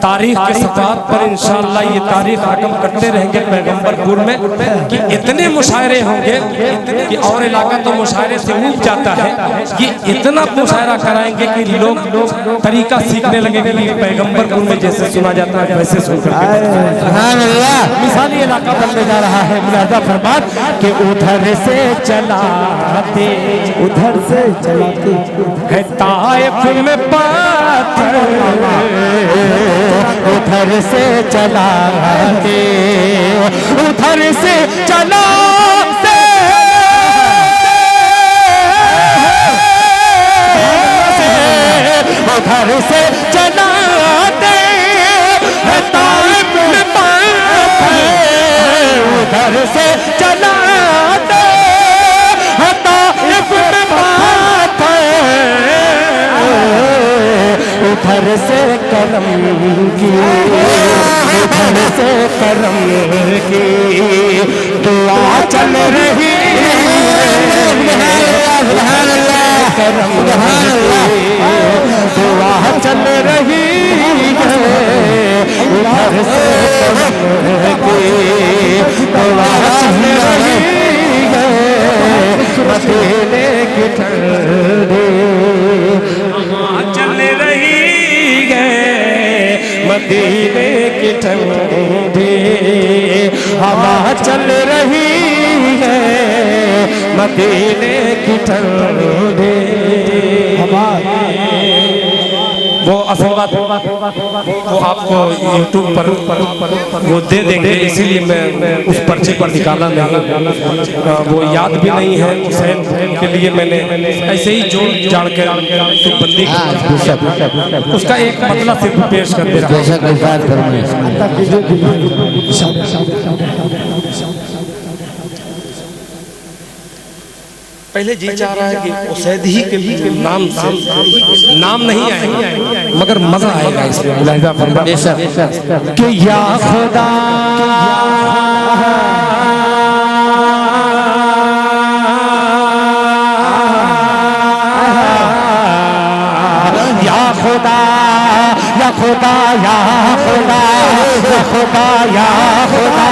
Speaker 3: तारीख के सफ़ात पर इंशाअल्लाह ये तारीख रकम करते रहेंगे पैगंबरपुर में कि इतने मुशायरे होंगे कि और इलाका तो मुशायरे से ऊब जाता है, ये इतना मुशायरा कराएंगे कि लोग तरीका सीखने लगेंगे कि पैगंबरपुर में जैसे सुना जाता है वैसे सुनकर
Speaker 1: सुभान अल्लाह।
Speaker 3: मिसाली इलाका बनने जा रहा है। मुलाज़ा फरमात कि उधर से चलाते,
Speaker 2: उधर से चलाते
Speaker 3: है ताइफ में पाथर, उधर से चलाते, उधर से चलाते, उधर से चलाते है ताइफ में पाथर, उधर से चलाते है ताइफ में पाथर, उधर से करम की, उधर से करम की दुआ चल रही है, करम दुआ चल रही है, उधर से करम की दुआ चल रही है, मदीने की ठंडी मदीने की ठंडी हवा चल रही है, मदीने की ठंडी हवा। वो असल बात वो आपको YouTube पर वो दे देंगे, इसीलिए मैं उस पर्चे पर निकाला नहीं, वो याद भी नहीं है। हुसैन के लिए मैंने ऐसे ही जोड़ जाड़ के तो बंदी उसका एक मतलब सिर्फ पेश कर दे रहा हूं। पहले जी चाह रहा है कि उसैद ही के नाम से नाम नहीं आएगा, मगर मजा आएगा इसमें। मुलाहिजा फरमा कि या खुदा या खुदा या खुदा या खुदा या खुदा या खुदा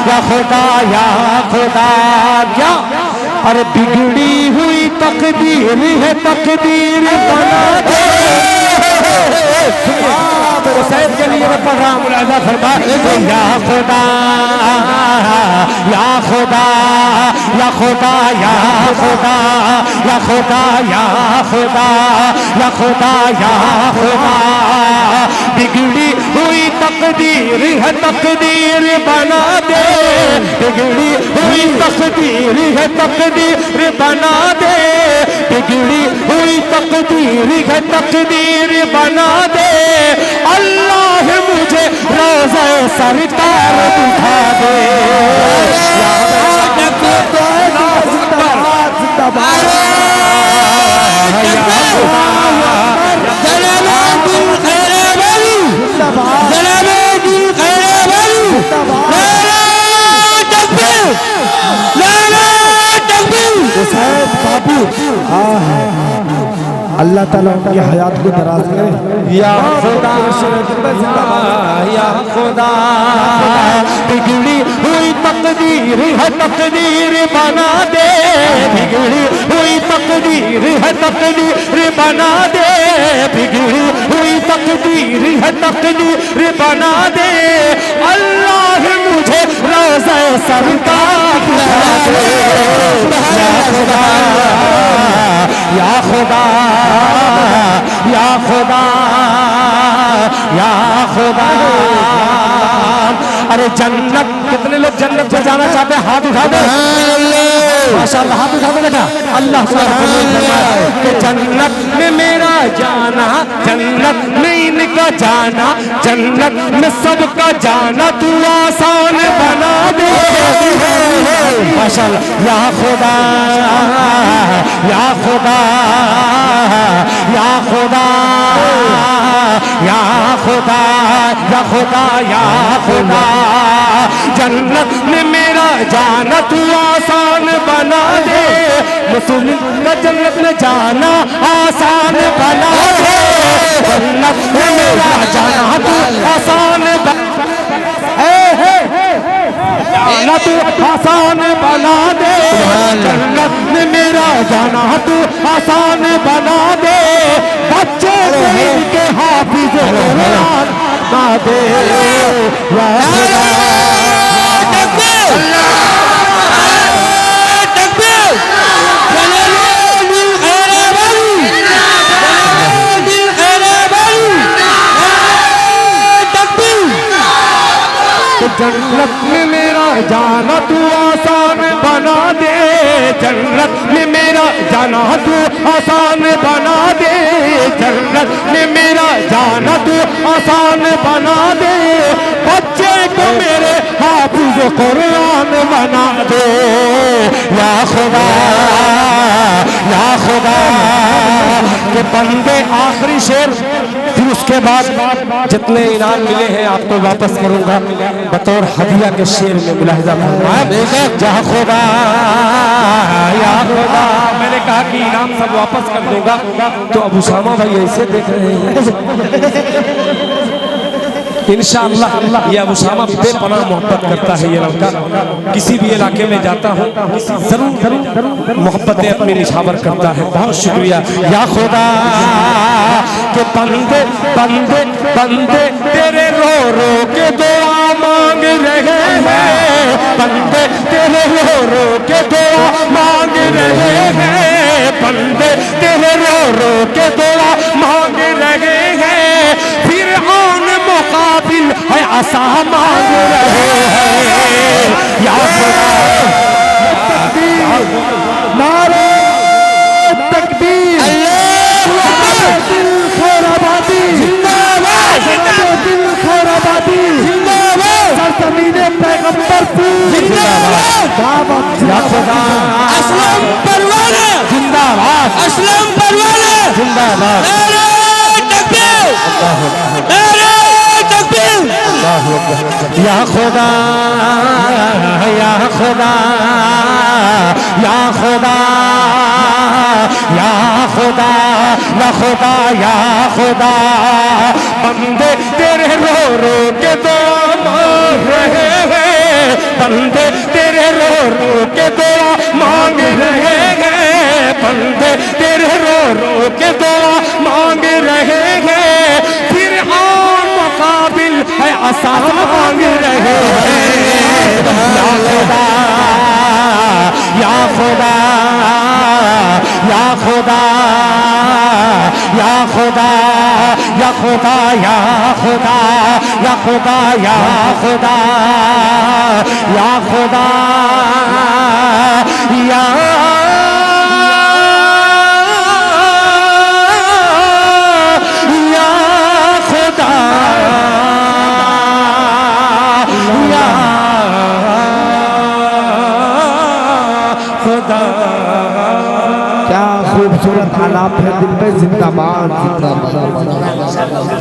Speaker 3: या खुदा या खुदा या। अरे बिगड़ी हुई तकदीर है, तकदीर बना दे। हुसैन के लिए मैं पढ़ रहा हूँ, मुलाहिजा फरमा या खुदा या खुदा या खुदा या खुदा या खुदा या खुदा या खुदा या खुदा। बिगड़ी हुई तकदीर है, तकदीर बना दे। बिगड़ी हुई तकदीर है, तकदीर बना दे। बिगड़ी हुई तकदीर है, तकदीर बना दे। अल्लाह मुझे रोज़े सरकार दिखा दे।
Speaker 2: अल्लाह ताला उनकी हयात को दराज करे।
Speaker 3: या खुदा या खुदा बिगड़ी हुई तकदीर है, तकदीर बना दे। बिगड़ी हुई तकदीर है, तकदीर बना दे। बिगड़ी हुई तकदीर है, तकदीर बना दे। अल्लाह मुझे रोज़े सरकार दिखा दे। या खुदा या खुदा या खुदा या खुदा। अरे जन्नत, कितने लोग जन्नत में जाना चाहते हैं? हाथ उठा दे माशाअल्लाह, हाथ उठा दे बेटा। अल्लाह के जन्नत में मेरा जाना, जन्नत में इनका जाना, जन्नत में सबका जाना तू आसान बना दे माशाअल्लाह। या खुदा या खुदा या खुदा या खुदा या खुदा या खुदा। जन्नत में मेरा जाना तू आसान बना दे। मुस्लिम का जन्नत में जाना आसान बना दे। जन्नत में मेरा जाना तू आसान जाना तू आसान बना दे। जन्नत में मेरा जाना तू आसान बना दे। बच्चे को इनके हाफिज कुरान बना दे। जन्नत में मेरा जाना तू आसान बना दे। जन्नत में मेरा जाना तू आसान बना दे। जन्नत में मेरा जाना तू आसान बना दे। बच्चे को मेरे हाफिज कुरान बना दे। या खुदा या खुदा के बंदे। आखिरी शेर, फिर उसके बाद जितने इनाम मिले हैं आपको वापस करूंगा बतौर हदिया के शेर में। मुलाहिजा फरमाया जहाँ खुदा या खुदा। मैंने कहा कि इनाम सब वापस कर दूंगा, तो अब उसामा भाई ऐसे देख रहे हैं। इंशाअल्लाह ये उसामा बेपनाह मोहब्बत करता है। ये लड़का किसी भी इलाके में जाता हूँ जरूर मोहब्बतें अपनी निछावर करता है। बहुत शुक्रिया। या खुदा के बंदे बंदे बंदे तेरे रो रो के दुआ मांग रहे हैं, बंदे तेरे रो रो के दुआ मांग रहे हैं, बंदे तेरे रो रो के दुआ मांग रहे हैं। फिर आन मुकाबिल है आसा मांग रहे हैं। या खुदा
Speaker 2: नारे तकबीर, दिल खैराबादी जिंदाबाद, दिल खैराबादी जिंदाबाद, सरजमीने पैगंबर जिंदाबाद,
Speaker 3: या खुदा
Speaker 1: असलम परवाना
Speaker 3: जिंदाबाद,
Speaker 1: असलम परवाना
Speaker 3: जिंदाबाद,
Speaker 1: नारे तकबीर, नारे तकबीर।
Speaker 3: या खुदा या खुदा या खुदा या खुदा या खुदा या खुदा, बंदे तेरे रो रो के दुआ मांग रहे हैं, बंदे तेरे रो रो के दुआ मांग रहे हैं, बंदे तेरे रो रो के दुआ मांग रहे हैं। फिर आन मुकाबिल है आसा मांग रहे हैं। या खुदा या खुदा या खुदा या खुदा या खुदा या खुदा या खुदा या खुदा या खुदा या खुदा या खुदा।
Speaker 2: क्या खूबसूरत आलाप है दिल में जिंदाबाद जिंदाबाद।